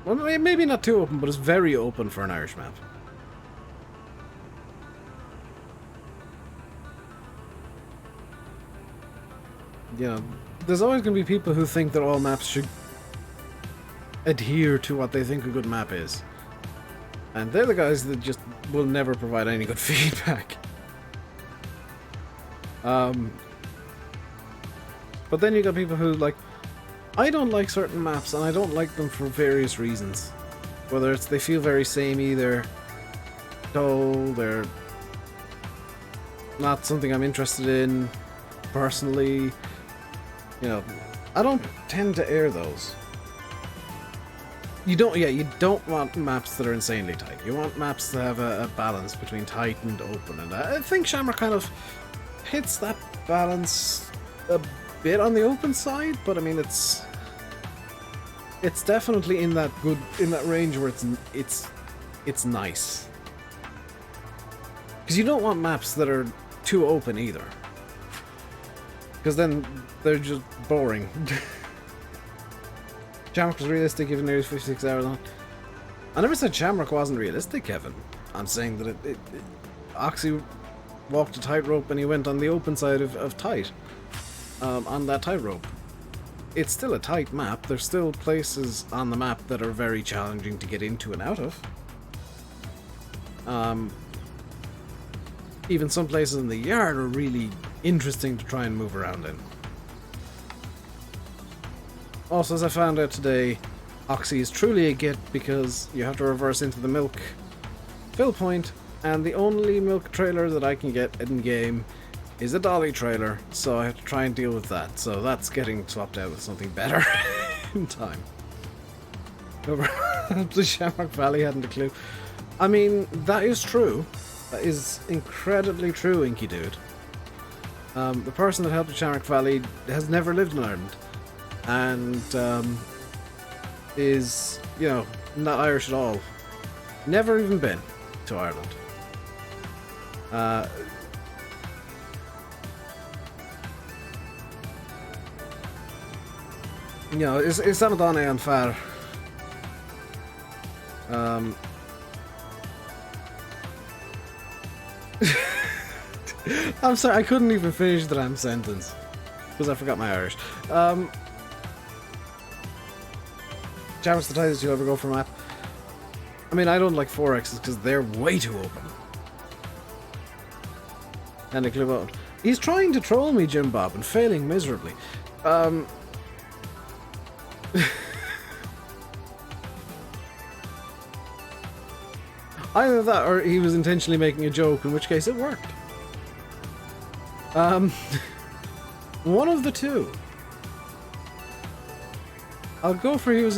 Well, maybe not too open, but it's very open for an Irish map. You know, there's always going to be people who think that all maps should adhere to what they think a good map is. And they're the guys that just will never provide any good feedback. But then you got people who, like, I don't like certain maps, and I don't like them for various reasons. Whether it's they feel very samey, they're dull, they're not something I'm interested in personally. You know, I don't tend to air those. You don't want maps that are insanely tight. You want maps that have a balance between tight and open, and I think Shamrock kind of hits that balance a bit on the open side, but I mean it's definitely in that range where it's nice. Because you don't want maps that are too open either, because then they're just boring. Shamrock was realistic even nearly 56 hours on. I never said Shamrock wasn't realistic, Kevin. I'm saying that Oxy walked a tightrope and he went on the open side of tight. On that tightrope. It's still a tight map. There's still places on the map that are very challenging to get into and out of. Even some places in the yard are really interesting to try and move around in. Also, as I found out today, Oxy is truly a git because you have to reverse into the milk fill point, and the only milk trailer that I can get in game is a dolly trailer, so I have to try and deal with that. So that's getting swapped out with something better in time. Over the Shamrock Valley hadn't a clue. I mean, that is true. That is incredibly true, Inky Dude. The person that helped the Shamrock Valley has never lived in Ireland. And is, you know, not Irish at all. Never even been to Ireland. You know, it's Samadane an fear. I'm sorry, I couldn't even finish the damn sentence because I forgot my Irish. Shamrock's the tightest you'll ever go for a map. I mean, I don't like 4Xs because they're way too open. And a clue out. He's trying to troll me, Jim Bob, and failing miserably. Either that or he was intentionally making a joke, in which case it worked. One of the two. I'll go for he was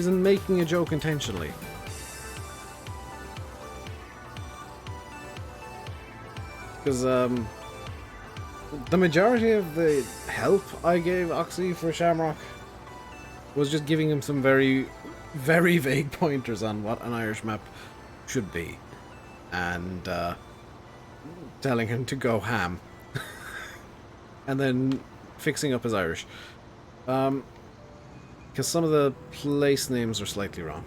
making a joke intentionally. Because the majority of the help I gave Oxy for Shamrock was just giving him some very, very vague pointers on what an Irish map should be, and telling him to go ham, and then fixing up his Irish. Because some of the place names are slightly wrong.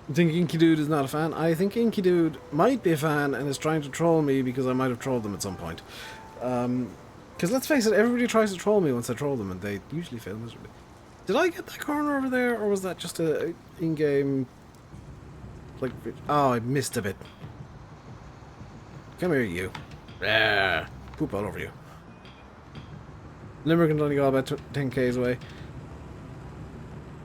You think Inky Dude is not a fan? I think Inky Dude might be a fan and is trying to troll me because I might have trolled them at some point. Because let's face it, everybody tries to troll me once I troll them and they usually fail miserably. Did I get that corner over there, or was that just a in-game... like... Oh, I missed a bit. Come here, you. Ah, poop all over you. Limerick can only go about 10k's away.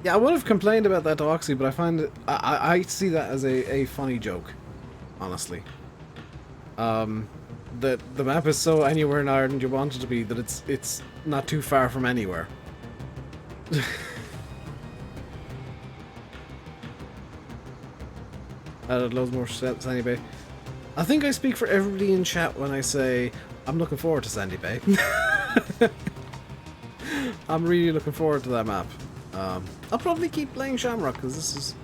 Yeah, I would have complained about that to Oxy, but I find it... I see that as a funny joke, honestly. That the map is so anywhere in Ireland you want it to be that it's not too far from anywhere. Added loads more Sandy Bay. I think I speak for everybody in chat when I say I'm looking forward to Sandy Bay. I'm really looking forward to that map. I'll probably keep playing Shamrock because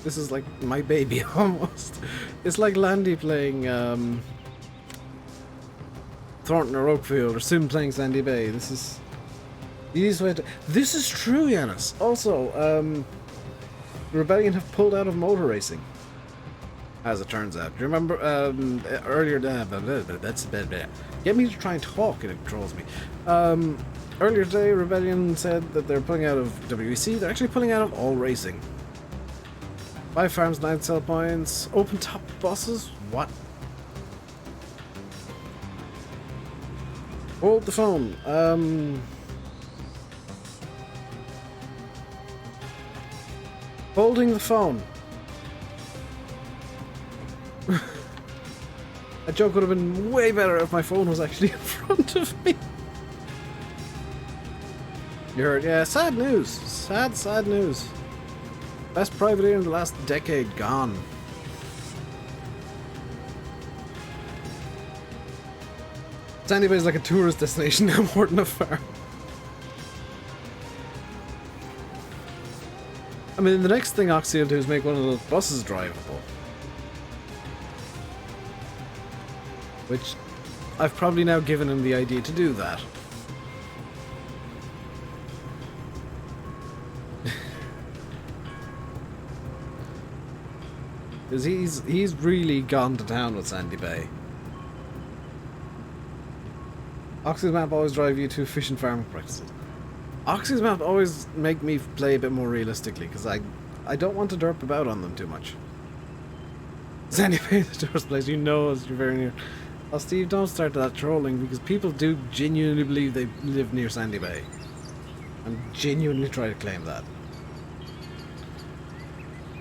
this is like my baby almost. It's like Landy playing Thornton or Oakfield, or soon playing Sandy Bay. This is the easiest way to... This is true, Yanis. Also, Rebellion have pulled out of motor racing. as it turns out. Do you remember earlier? Get me to try and talk and it controls me. Earlier today, Rebellion said that they're pulling out of WEC. They're actually pulling out of all racing. 5 farms, 9 sell points, open top buses. What? Hold the phone. Holding the phone. That joke would have been way better if my phone was actually in front of me. You heard? Yeah, sad news. Sad news. Best privateer in the last decade gone. Sandy Bay is like a tourist destination now more than a farm. I mean, the next thing Oxy will do is make one of those buses drivable. Which, I've probably now given him the idea to do that. Because he's really gone to town with Sandy Bay. Oxy's map always drive you to efficient farming practices. Oxy's map always make me play a bit more realistically, because I don't want to derp about on them too much. Sandy Bay is the tourist place, you know as you're very near. Oh, Steve, don't start that trolling, because people do genuinely believe they live near Sandy Bay. And genuinely try to claim that.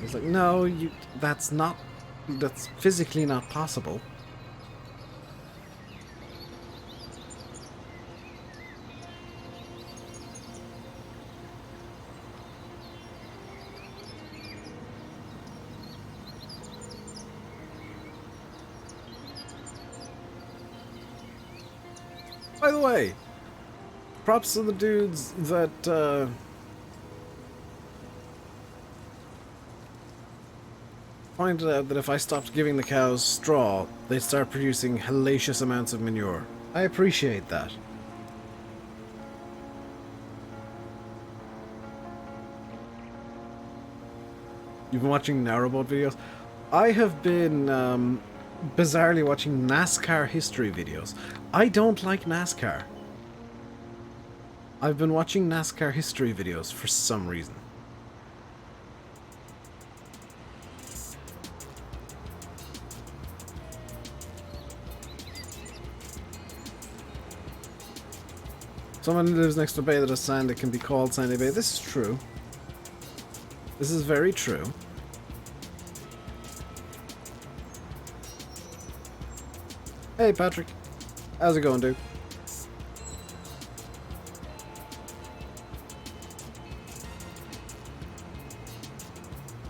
It's like, no, that's physically not possible. By the way, props to the dudes that pointed out that if I stopped giving the cows straw, they'd start producing hellacious amounts of manure. I appreciate that. You've been watching narrowboat videos? I have been bizarrely watching NASCAR history videos. I don't like NASCAR. I've been watching NASCAR history videos for some reason. Someone who lives next to a bay that has sand that can be called Sandy Bay. This is true. This is very true. Hey Patrick, how's it going, dude?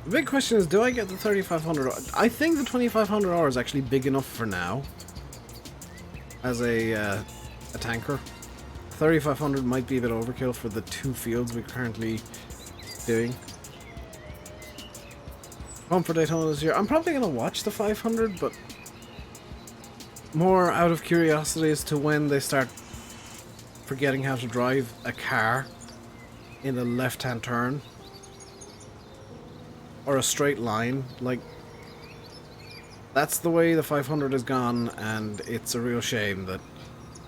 The big question is, do I get the 3,500? I think the 2,500 hour is actually big enough for now as a tanker. 3,500 might be a bit overkill for the 2 fields we're currently doing. Home for Daytona this year. I'm probably gonna watch the 500, but more out of curiosity as to when they start forgetting how to drive a car in a left-hand turn or a straight line. Like, that's the way the 500 has gone, and it's a real shame that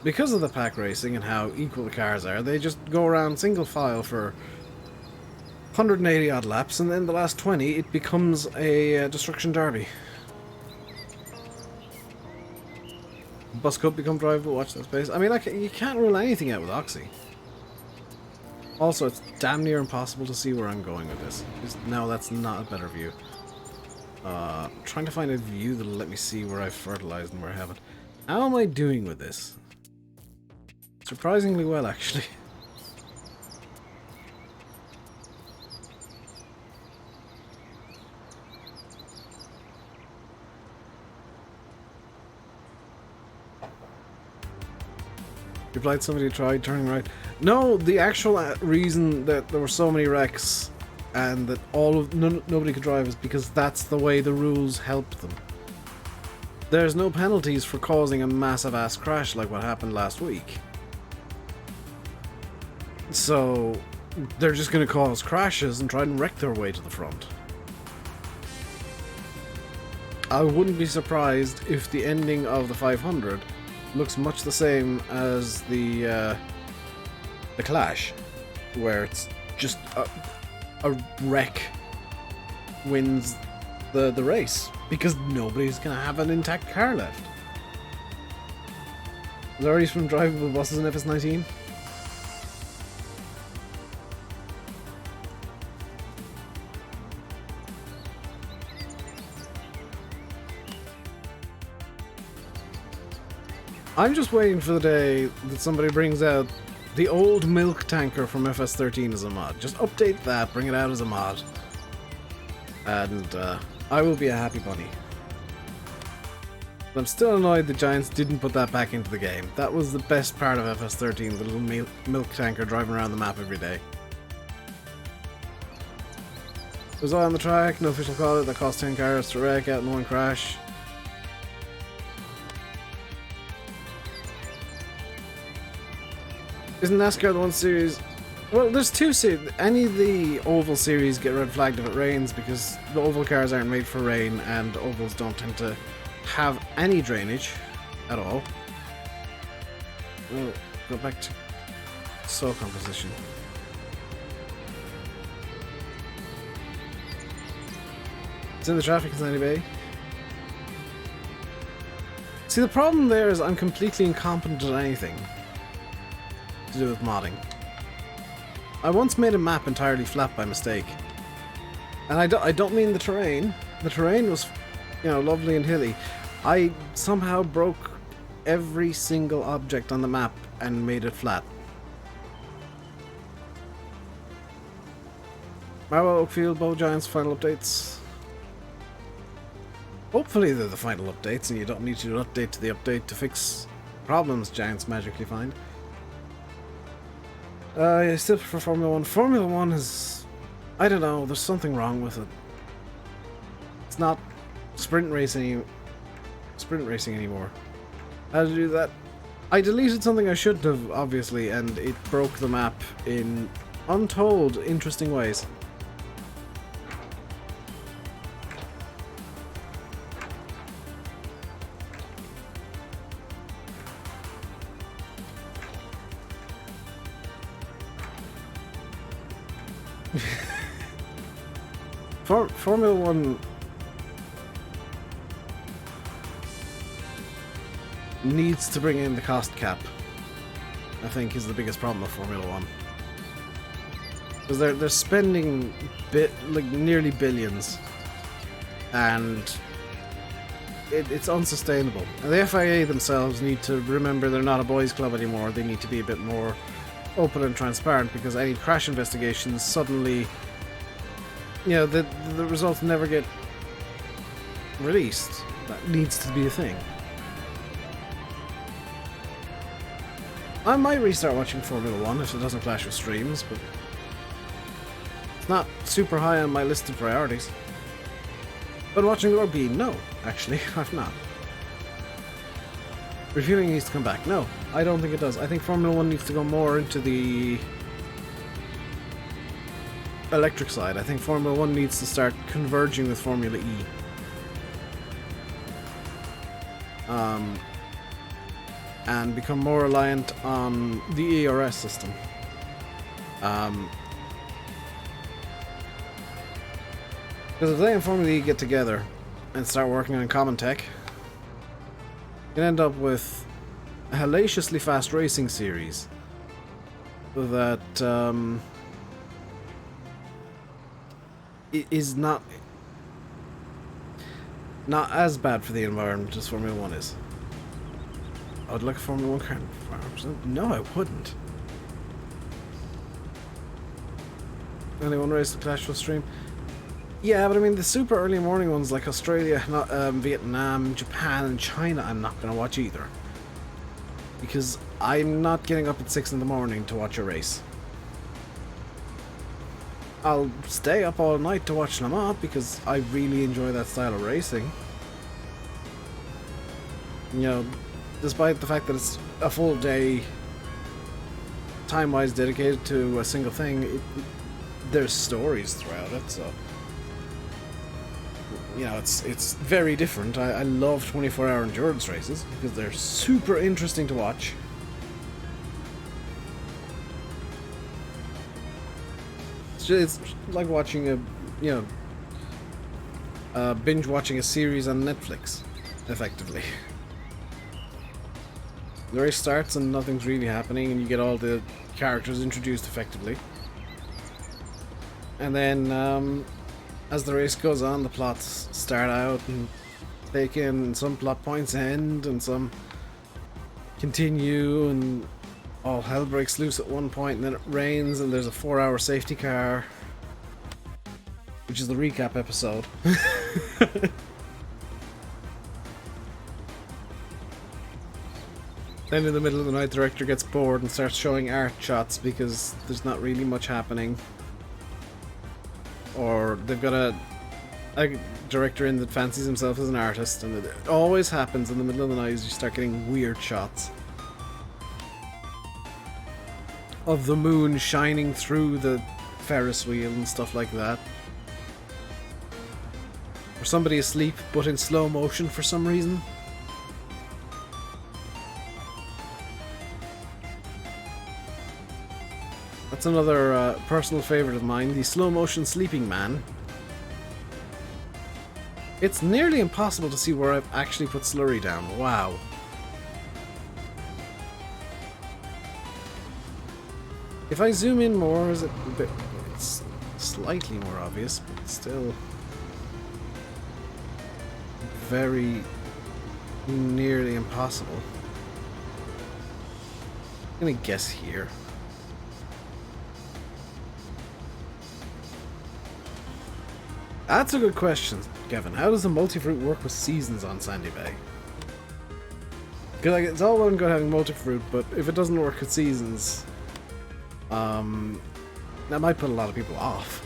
because of the pack racing and how equal the cars are, they just go around single file for 180 odd laps, and then the last 20 it becomes a destruction derby. Bus could become drivable, watch that space. I mean, you can't rule anything out with Oxy. Also, it's damn near impossible to see where I'm going with this. No, that's not a better view. Trying to find a view that'll let me see where I've fertilized and where I haven't. How am I doing with this? Surprisingly well, actually. Replied somebody tried turning right. No, the actual reason that there were so many wrecks and that nobody could drive is because that's the way the rules helped them. There's no penalties for causing a massive ass crash like what happened last week. So they're just going to cause crashes and try and wreck their way to the front. I wouldn't be surprised if the ending of the 500 looks much the same as the Clash, where it's just a wreck wins the race because nobody's gonna have an intact car left. Is there already some drivable buses in FS19? I'm just waiting for the day that somebody brings out the old milk tanker from FS13 as a mod. Just update that, bring it out as a mod. And I will be a happy bunny. But I'm still annoyed the Giants didn't put that back into the game. That was the best part of FS13, the little milk tanker driving around the map every day. Was I on the track? No official call it. That cost 10 cars to wreck out in one crash. Isn't NASCAR the one series? Well, there's two series. Any of the oval series get red flagged if it rains because the oval cars aren't made for rain and ovals don't tend to have any drainage at all. We'll go back to soil composition. It's in the traffic in Sandy Bay. See, the problem there is I'm completely incompetent at anything to do with modding. I once made a map entirely flat by mistake. And I don't mean the terrain. The terrain was, you know, lovely and hilly. I somehow broke every single object on the map and made it flat. Marwell, Oakfield, Bow Giants, final updates. Hopefully they're the final updates and you don't need to update to the update to fix problems Giants magically find. I still prefer Formula 1. Formula 1 is... I don't know, there's something wrong with it. It's not sprint racing anymore. How to do that? I deleted something I shouldn't have, obviously, and it broke the map in untold interesting ways. Formula 1 needs to bring in the cost cap, I think, is the biggest problem with Formula 1. Because they're spending nearly billions, and it's unsustainable. And the FIA themselves need to remember they're not a boys' club anymore. They need to be a bit more open and transparent, because any crash investigations suddenly, you know, the results never get released. That needs to be a thing. I might restart watching Formula 1 if it doesn't clash with streams, but it's not super high on my list of priorities. But watching the rugby, no, actually, I've not. Reviewing needs to come back. No, I don't think it does. I think Formula 1 needs to go more into the electric side. I think Formula 1 needs to start converging with Formula E. And become more reliant on the ERS system. Because if they and Formula E get together and start working on common tech, you can end up with a hellaciously fast racing series that is not as bad for the environment as Formula 1 is. I would like a Formula 1 car. No, I wouldn't. Anyone race the Clash with stream? Yeah, but I mean the super early morning ones like Australia, Vietnam, Japan, and China, I'm not going to watch either. Because I'm not getting up at 6 in the morning to watch a race. I'll stay up all night to watch Le Mans because I really enjoy that style of racing. You know, despite the fact that it's a full day, time-wise dedicated to a single thing, there's stories throughout it, so you know, it's very different. I love 24-hour endurance races because they're super interesting to watch. It's like watching binge watching a series on Netflix, effectively. The race starts and nothing's really happening, and you get all the characters introduced effectively. And then, as the race goes on, the plots start out and take in, and some plot points end, and some continue, and all hell breaks loose at one point, and then it rains, and there's a 4-hour safety car, which is the recap episode. Then in the middle of the night, the director gets bored and starts showing art shots because there's not really much happening. Or they've got a director in that fancies himself as an artist, and it always happens in the middle of the night is you start getting weird shots of the moon shining through the Ferris wheel and stuff like that. Or somebody asleep but in slow motion for some reason. That's another personal favourite of mine, the slow motion sleeping man. It's nearly impossible to see where I've actually put Slurry down. Wow. If I zoom in more, is it a bit... It's slightly more obvious, but still... very nearly impossible. I'm gonna guess here. That's a good question, Kevin. How does the multi-fruit work with seasons on Sandy Bay? Because like, it's all well and good having multi-fruit, but if it doesn't work with seasons, that might put a lot of people off.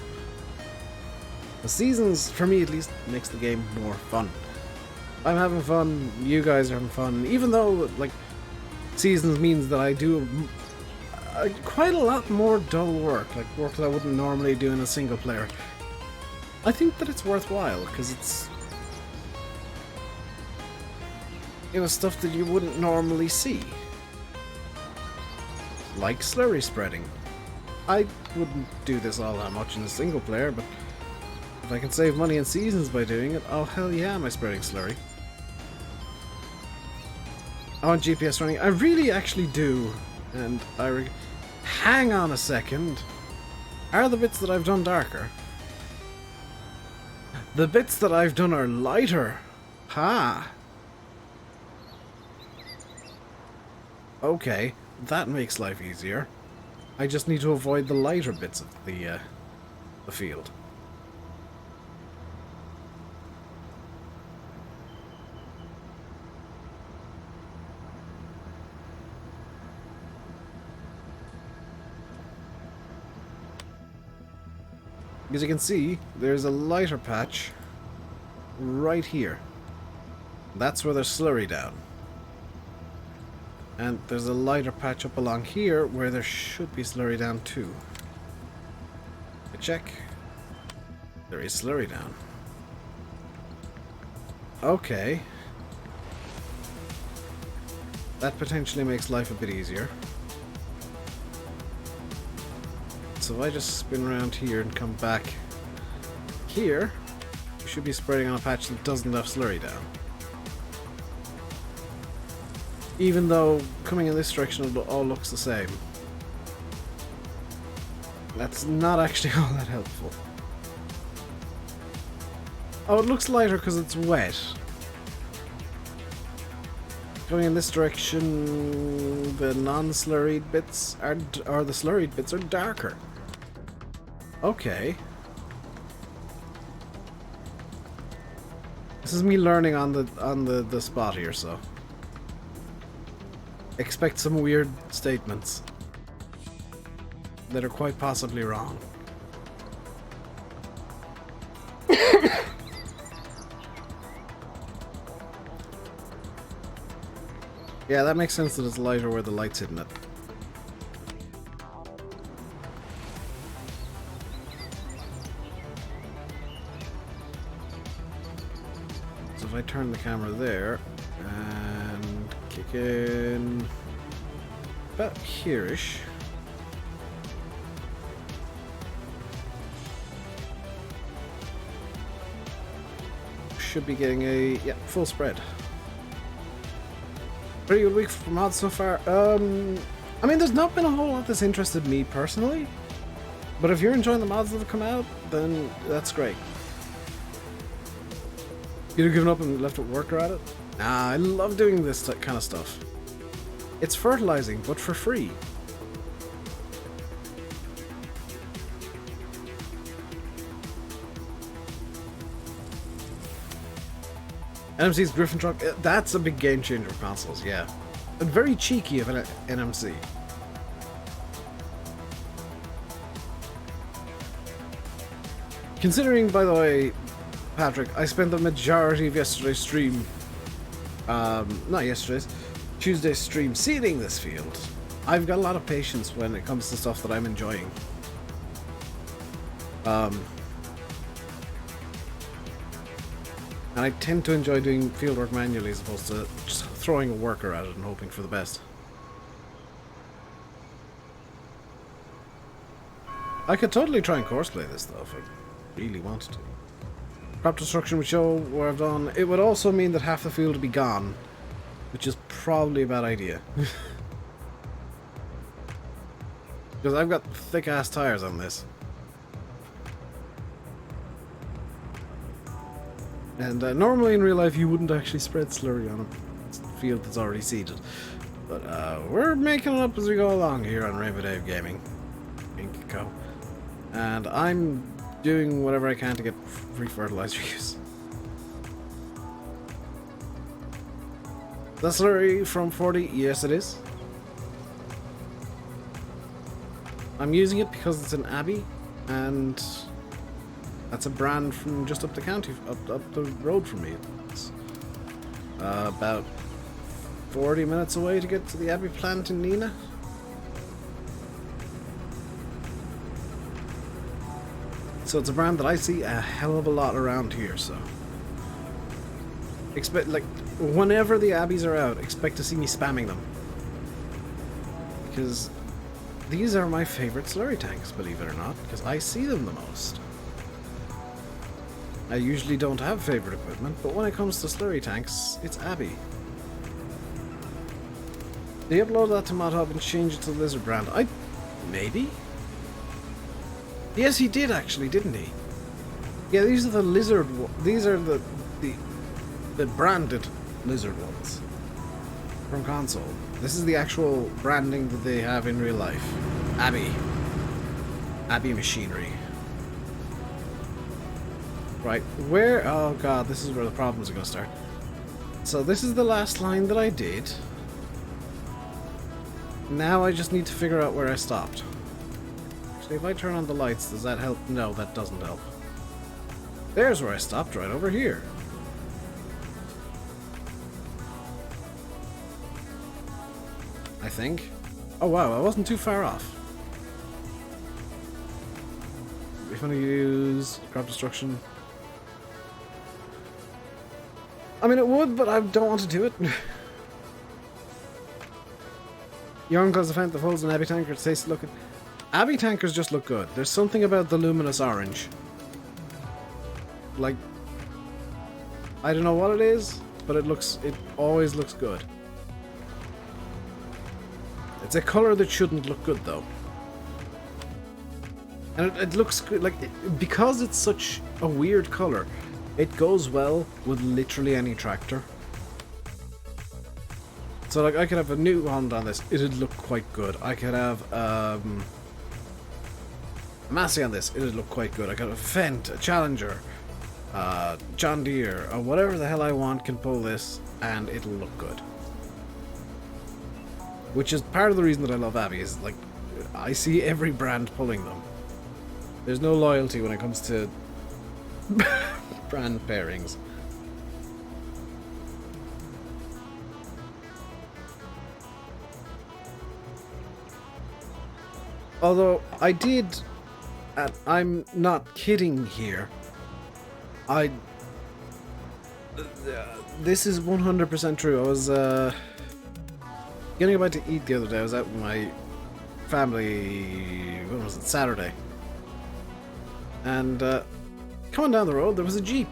The seasons, for me at least, makes the game more fun. I'm having fun, you guys are having fun, even though, like, seasons means that I do quite a lot more dull work, like work that I wouldn't normally do in a single player. I think that it's worthwhile, because it's, you know, stuff that you wouldn't normally see. Like slurry spreading. I wouldn't do this all that much in a single player, but if I can save money in seasons by doing it, oh hell yeah am I spreading slurry. I want GPS running. I really actually do, and hang on a second. Are the bits that I've done darker? The bits that I've done are lighter. Ha! Okay, that makes life easier. I just need to avoid the lighter bits of the field. As you can see, there's a lighter patch right here. That's where there's slurry down. And there's a lighter patch up along here where there should be slurry down too. I check. There is slurry down. Okay. That potentially makes life a bit easier. So if I just spin around here and come back here, we should be spreading on a patch that doesn't have slurry down. Even though coming in this direction it all looks the same. That's not actually all that helpful. Oh, it looks lighter because it's wet. Going in this direction, the non-slurried bits are, or the slurried bits are darker. Okay. This is me learning on the spot here, so expect some weird statements that are quite possibly wrong. Yeah, that makes sense that it's lighter where the light's hitting it. if I turn the camera there and kick in about here-ish. Should be getting a full spread. Pretty good week for mods so far. I mean, there's not been a whole lot that's interested me personally, but if you're enjoying the mods that have come out, then that's great. You'd have given up and left it worker at it? Nah, I love doing this kind of stuff. It's fertilizing, but for free. NMC's Griffin truck, that's a big game changer for consoles, yeah. And very cheeky of an NMC. Considering, by the way, Patrick, I spent the majority of yesterday's stream, not yesterday's, Tuesday's stream seeding this field. I've got a lot of patience when it comes to stuff that I'm enjoying. And I tend to enjoy doing fieldwork manually as opposed to just throwing a worker at it and hoping for the best. I could totally try and courseplay this though if I really wanted to. Crop destruction would show where I've done. It would also mean that half the field would be gone, which is probably a bad idea. Because I've got thick ass tires on this. And normally in real life you wouldn't actually spread slurry on a field that's already seeded. But we're making it up as we go along here on Rainbow Dave Gaming, Inc. Co. And I'm doing whatever I can to get free fertilizer use. The slurry from 40? Yes it is. I'm using it because it's an Abbey, and that's a brand from just up the county, up the road from me. It's about 40 minutes away to get to the Abbey plant in Nina. So it's a brand that I see a hell of a lot around here, so expect, like, whenever the Abbeys are out, expect to see me spamming them. Because these are my favorite slurry tanks, believe it or not, because I see them the most. I usually don't have favorite equipment, but when it comes to slurry tanks, it's Abbey. They upload that to ModHub and change it to the Lizard brand. Maybe? Yes, he did actually, didn't he? Yeah, these are the Lizard these are the branded Lizard ones from console. This is the actual branding that they have in real life. Abbey. Abbey machinery. Right, where... Oh god, this is where the problems are going to start. So this is the last line that I did. Now I just need to figure out where I stopped. Actually, if I turn on the lights, does that help? No, that doesn't help. There's where I stopped, right over here. I think. Oh wow, I wasn't too far off. If I'm going to use crop destruction... I mean, it would, but I don't want to do it. Your uncle's a fan that holds an Abbey tanker. It's tasty looking. Abbey tankers just look good. There's something about the luminous orange. Like, I don't know what it is, but it always looks good. It's a color that shouldn't look good, though. And it looks good, like, because it's such a weird color, it goes well with literally any tractor. So, like, I could have a new Honda on this, it'd look quite good. I could have a Massey on this, it'd look quite good. I could have a Fendt, a Challenger, John Deere, or whatever the hell I want can pull this, and it'll look good. Which is part of the reason that I love Abbey, is, like, I see every brand pulling them. There's no loyalty when it comes to brand pairings. Although, I did, I'm not kidding here, This is 100% true. I was getting about to eat the other day. I was out with my family, when was it, Saturday. And coming down the road, there was a Jeep.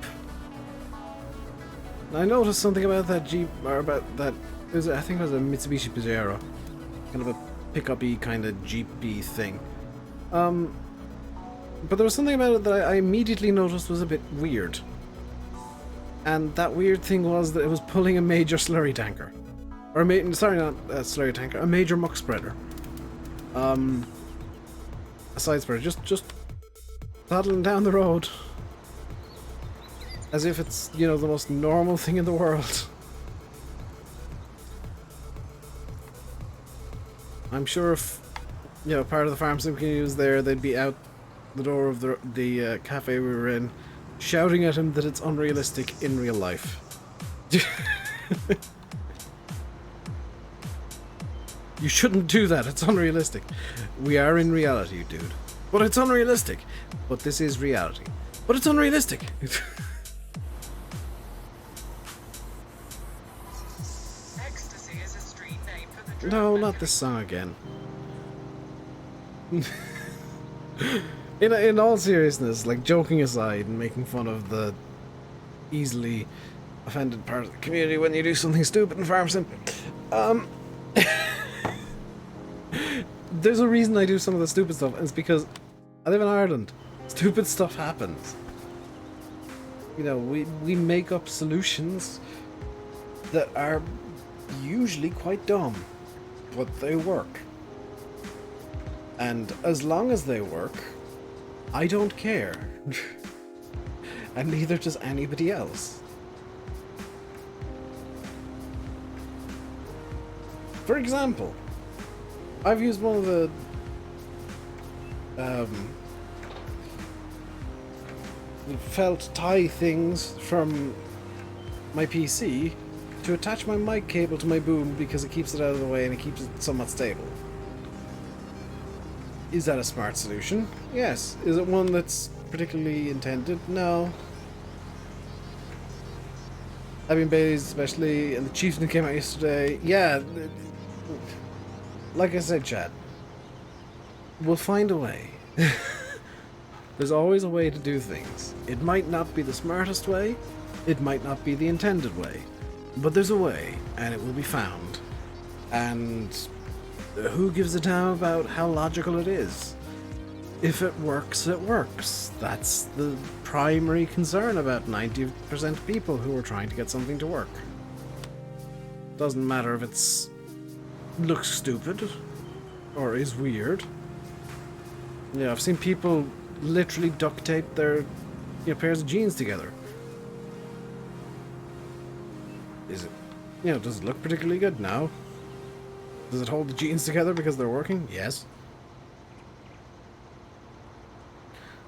And I noticed something about that Jeep, or about that, I think it was a Mitsubishi Pajero. Kind of a pickup-y kind of Jeep-y thing. But there was something about it that I immediately noticed was a bit weird. And that weird thing was that it was pulling a major slurry tanker. Or sorry, not a slurry tanker, a major muck spreader. A side spreader, just paddling down the road. As if it's, you know, the most normal thing in the world. I'm sure if, you know, part of the pharmaceutical use there, they'd be out the door of the cafe we were in, shouting at him that it's unrealistic in real life. You shouldn't do that, it's unrealistic. We are in reality, dude. But it's unrealistic. But this is reality. But it's unrealistic. Ecstasy is a street name for the drug. No, not this song again. In all seriousness, like joking aside and making fun of the easily offended part of the community when you do something stupid in Farmson, there's a reason I do some of the stupid stuff, and it's because I live in Ireland. Stupid stuff happens. You know, we make up solutions that are usually quite dumb, but they work. And as long as they work, I don't care. And neither does anybody else. For example, I've used one of the felt tie things from my PC to attach my mic cable to my boom because it keeps it out of the way and it keeps it somewhat stable. Is that a smart solution? Yes. Is it one that's particularly intended? No. I've been Bailey's especially, and the Chieftain came out yesterday. Yeah. Like I said, Chad, we'll find a way. There's always a way to do things. It might not be the smartest way, it might not be the intended way, but there's a way, and it will be found. And who gives a damn about how logical it is? If it works, it works. That's the primary concern about 90% of people who are trying to get something to work. Doesn't matter if it's looks stupid or is weird. Yeah, I've seen people literally duct tape their pairs of jeans together. Is it, does it look particularly good? No. Does it hold the jeans together because they're working? Yes.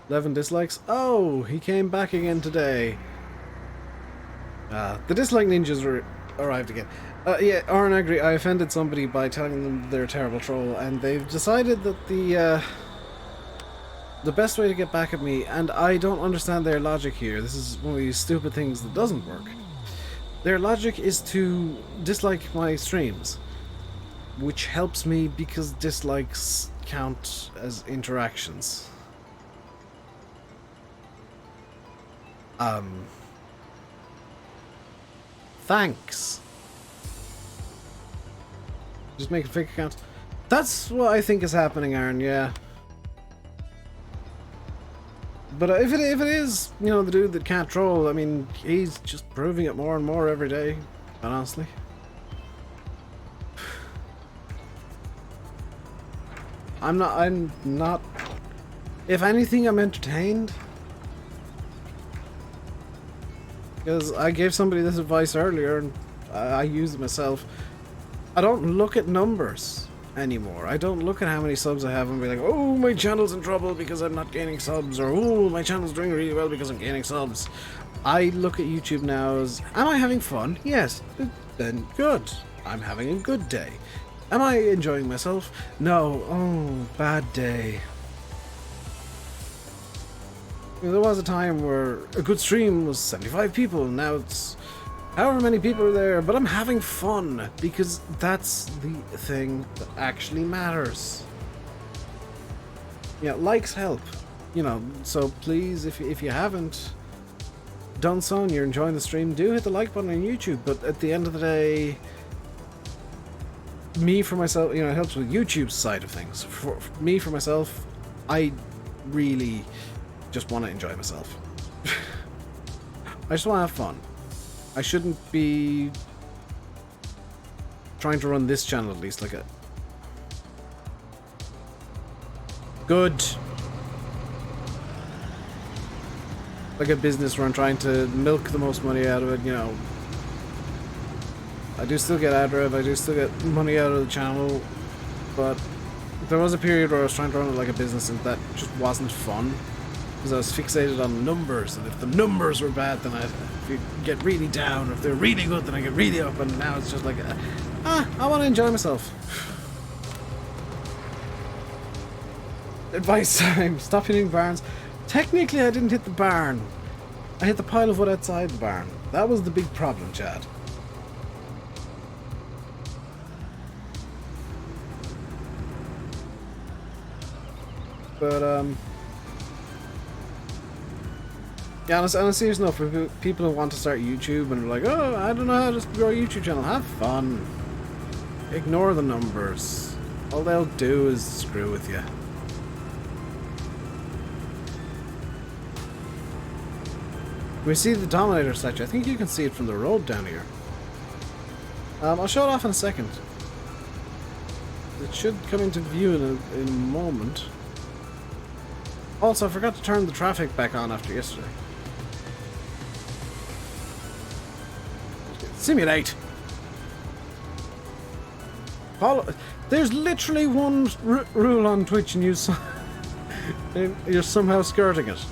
11 dislikes. Oh, he came back again today. The dislike ninjas arrived again. Yeah, Aaron, I agree. I offended somebody by telling them they're a terrible troll, and they've decided that the best way to get back at me, and I don't understand their logic here. This is one of these stupid things that doesn't work. Their logic is to dislike my streams, which helps me because dislikes count as interactions. Thanks. Just make a fake account. That's what I think is happening, Aaron, yeah. But if it is, the dude that can't troll, I mean, he's just proving it more and more every day, honestly. I'm not... If anything, I'm entertained. Because I gave somebody this advice earlier, and I use it myself. I don't look at numbers anymore. I don't look at how many subs I have and be like, oh, my channel's in trouble because I'm not gaining subs, or oh, my channel's doing really well because I'm gaining subs. I look at YouTube now as, am I having fun? Yes. Then good. I'm having a good day. Am I enjoying myself? No. Oh, bad day. There was a time where a good stream was 75 people, now it's however many people are there, but I'm having fun, because that's the thing that actually matters. Yeah, likes help, you know, so please, if you haven't done so and you're enjoying the stream, do hit the like button on YouTube, but at the end of the day, me for myself, you know, it helps with YouTube's side of things. For me, for myself, I really just want to enjoy myself. I just want to have fun. I shouldn't be trying to run this channel, at least, like a good, like a business where I'm trying to milk the most money out of it, you know. I do still get ad rev, I do still get money out of the channel, but there was a period where I was trying to run it like a business and that just wasn't fun, because I was fixated on numbers, and if the numbers were bad, then I'd get really down. If they're really good, then I get really up, and now it's just like, I want to enjoy myself. Advice time, stop hitting barns. Technically, I didn't hit the barn. I hit the pile of wood outside the barn. That was the big problem, Chad. But, yeah, on a serious note, for people who want to start YouTube and are like, oh, I don't know how to grow a YouTube channel, have fun. Ignore the numbers. All they'll do is screw with you. We see the Dominator statue. I think you can see it from the road down here. I'll show it off in a second. It should come into view in a moment. Also, I forgot to turn the traffic back on after yesterday. Simulate! There's literally one rule on Twitch and you're somehow skirting it.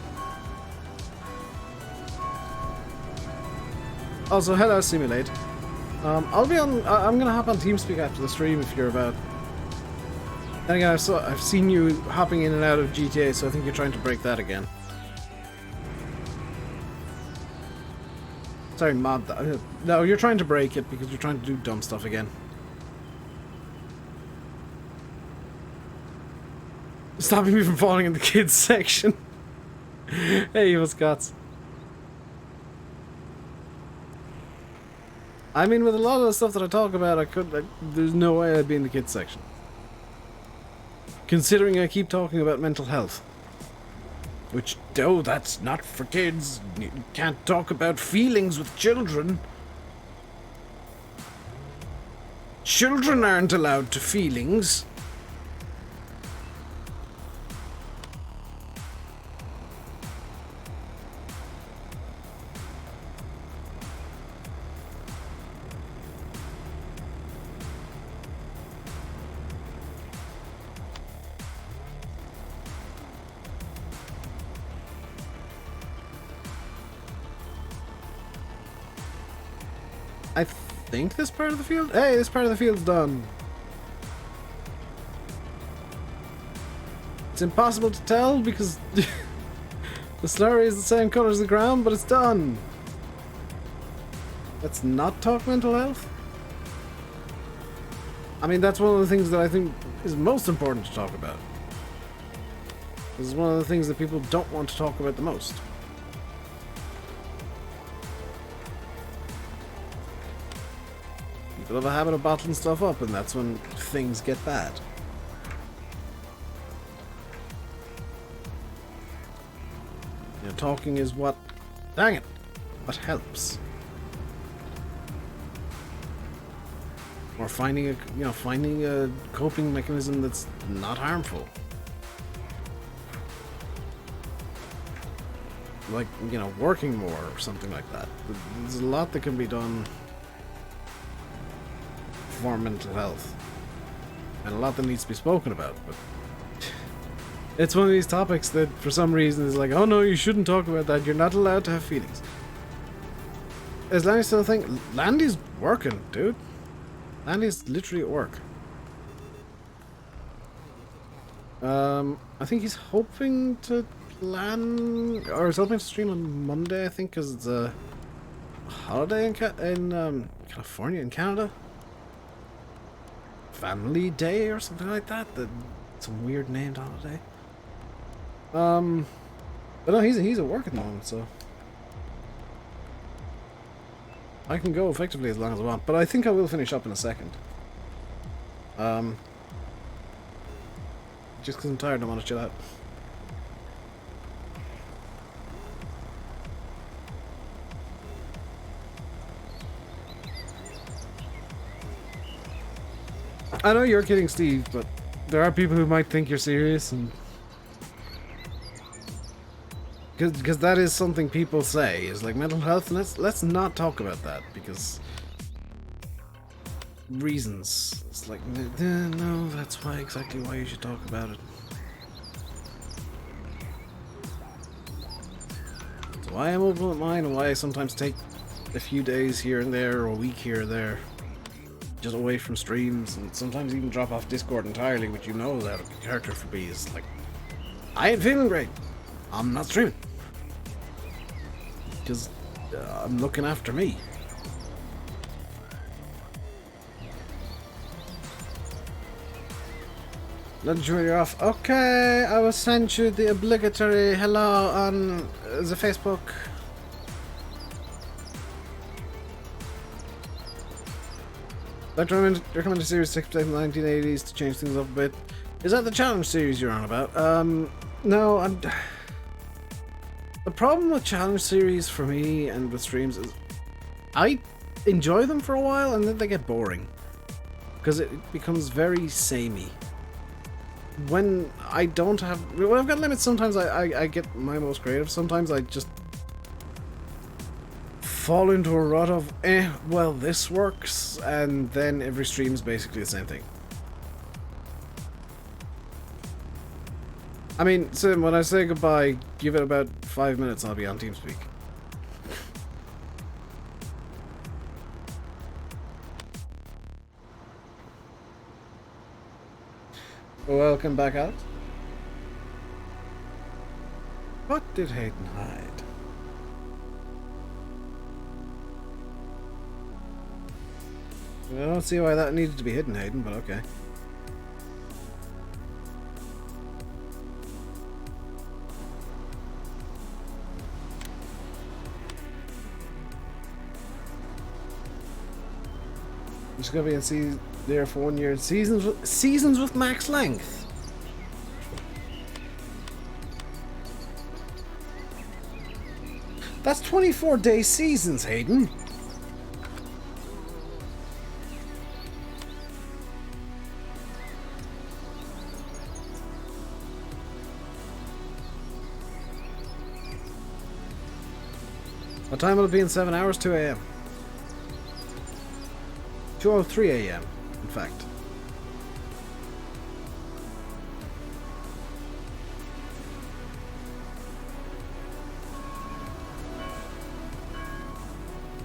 Also, hello, Simulate. I'll be on. I'm gonna hop on TeamSpeak after the stream if you're about. Then again, I've seen you hopping in and out of GTA, so I think you're trying to break that again. Sorry, mod that. No, you're trying to break it because you're trying to do dumb stuff again. Stopping me from falling in the kids section. Hey, evil Scots. I mean, with a lot of the stuff that I talk about, there's no way I'd be in the kids section. Considering I keep talking about mental health. Which, oh, that's not for kids. You can't talk about feelings with children. Children aren't allowed to feelings. I think this part of the field? Hey, this part of the field's done. It's impossible to tell because the slurry is the same color as the ground, but it's done. Let's not talk mental health. I mean, that's one of the things that I think is most important to talk about. This is one of the things that people don't want to talk about the most. People have a habit of bottling stuff up, and that's when things get bad. You know, talking is what... Dang it! What helps. Or finding a coping mechanism that's not harmful. Like, you know, working more or something like that. There's a lot that can be done for mental health. And a lot that needs to be spoken about, but it's one of these topics that for some reason is like, oh no, you shouldn't talk about that, you're not allowed to have feelings. Is Landy still a thing? Landy's working, dude. Landy's literally at work. I think he's hoping to plan, or I was hoping to stream on Monday, I think, because it's a holiday in California, in Canada. Family Day or something like that. Some weird named holiday. But no, he's at work at the moment, so I can go effectively as long as I want. But I think I will finish up in a second. Just because I'm tired, I want to chill out. I know you're kidding, Steve, but there are people who might think you're serious, and because that is something people say is like mental health. And let's not talk about that because reasons. It's like no, that's exactly why you should talk about it. So why I'm open with mine, and why I sometimes take a few days here and there, or a week here or there, just away from streams, and sometimes even drop off Discord entirely, which you know is out of character for me. Is like, I ain't feeling great, I'm not streaming because I'm looking after me. Let you're off. Okay, I will send you the obligatory hello on the Facebook. I'd recommend a series takes place in the 1980s to change things up a bit. Is that the challenge series you're on about? No, the problem with challenge series for me and with streams is I enjoy them for a while and then they get boring. Because it becomes very samey. When I don't have... When I've got limits, sometimes I get my most creative. Sometimes I just fall into a rut of, well, this works, and then every stream is basically the same thing. I mean, so when I say goodbye, give it about 5 minutes and I'll be on TeamSpeak. Welcome back out. What did Hayden hide? I don't see why that needed to be hidden, Hayden, but okay. I'm just gonna be in there for 1 year. Seasons with max length. That's 24-day seasons, Hayden. What time will it be in 7 hours? 2 a.m. 2:03 a.m. in fact.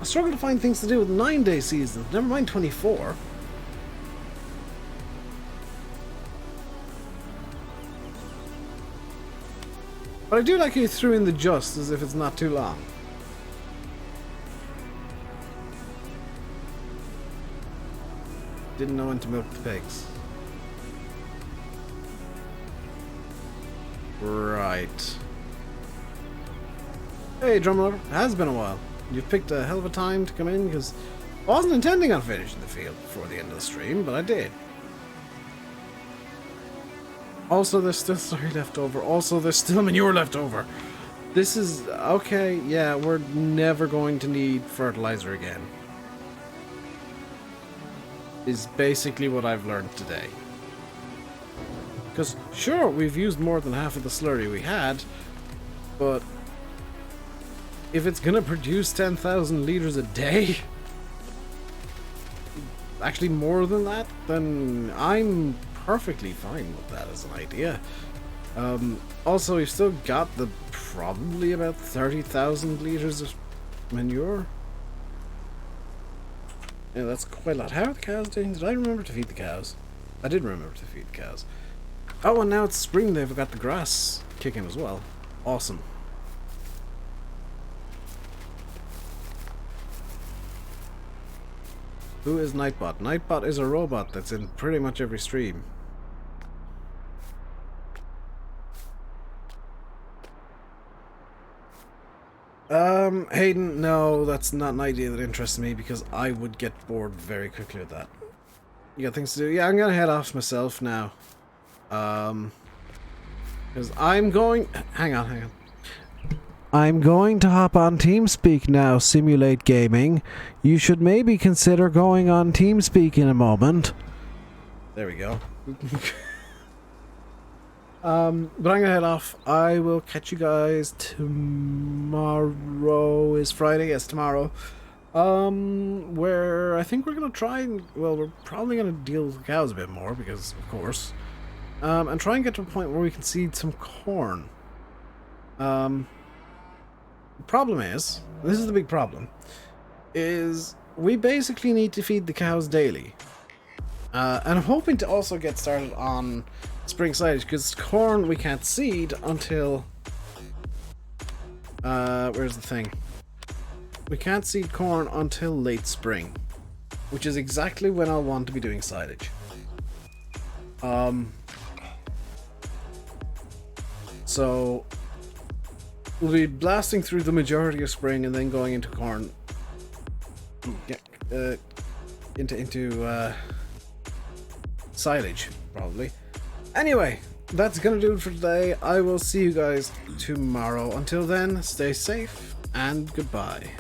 I struggle to find things to do with 9-day seasons, never mind 24. But I do like you threw in the just as if it's not too long. Didn't know when to milk the pigs. Right. Hey, Drummer, it has been a while. You've picked a hell of a time to come in because I wasn't intending on finishing the field before the end of the stream, but I did. Also, there's still slurry left over. Also, there's still manure left over. This is... Okay, yeah, we're never going to need fertilizer again. Is basically what I've learned today. Because, sure, we've used more than half of the slurry we had, but if it's gonna produce 10,000 liters a day, actually more than that, then I'm perfectly fine with that as an idea. Also, we've still got the probably about 30,000 liters of manure. Yeah, that's quite a lot. How are the cows doing? Did I remember to feed the cows? I did remember to feed the cows. Oh, and now it's spring, they've got the grass kicking as well. Awesome. Who is Nightbot? Nightbot is a robot that's in pretty much every stream. Hayden, no, that's not an idea that interests me because I would get bored very quickly with that. You got things to do? Yeah, I'm gonna head off myself now. Because I'm going... Hang on. I'm going to hop on TeamSpeak now, Simulate Gaming. You should maybe consider going on TeamSpeak in a moment. There we go. But I'm gonna head off. I will catch you guys tomorrow. Is Friday? Yes, tomorrow. Where I think we're gonna try and, well, we're probably gonna deal with the cows a bit more because, of course, and try and get to a point where we can seed some corn. The problem is, this is the big problem, is we basically need to feed the cows daily. And I'm hoping to also get started on spring silage, because corn we can't seed until... where's the thing? We can't seed corn until late spring, which is exactly when I'll want to be doing silage. So we'll be blasting through the majority of spring and then going into corn. Into silage, probably. Anyway, that's gonna do it for today. I will see you guys tomorrow. Until then, stay safe and goodbye.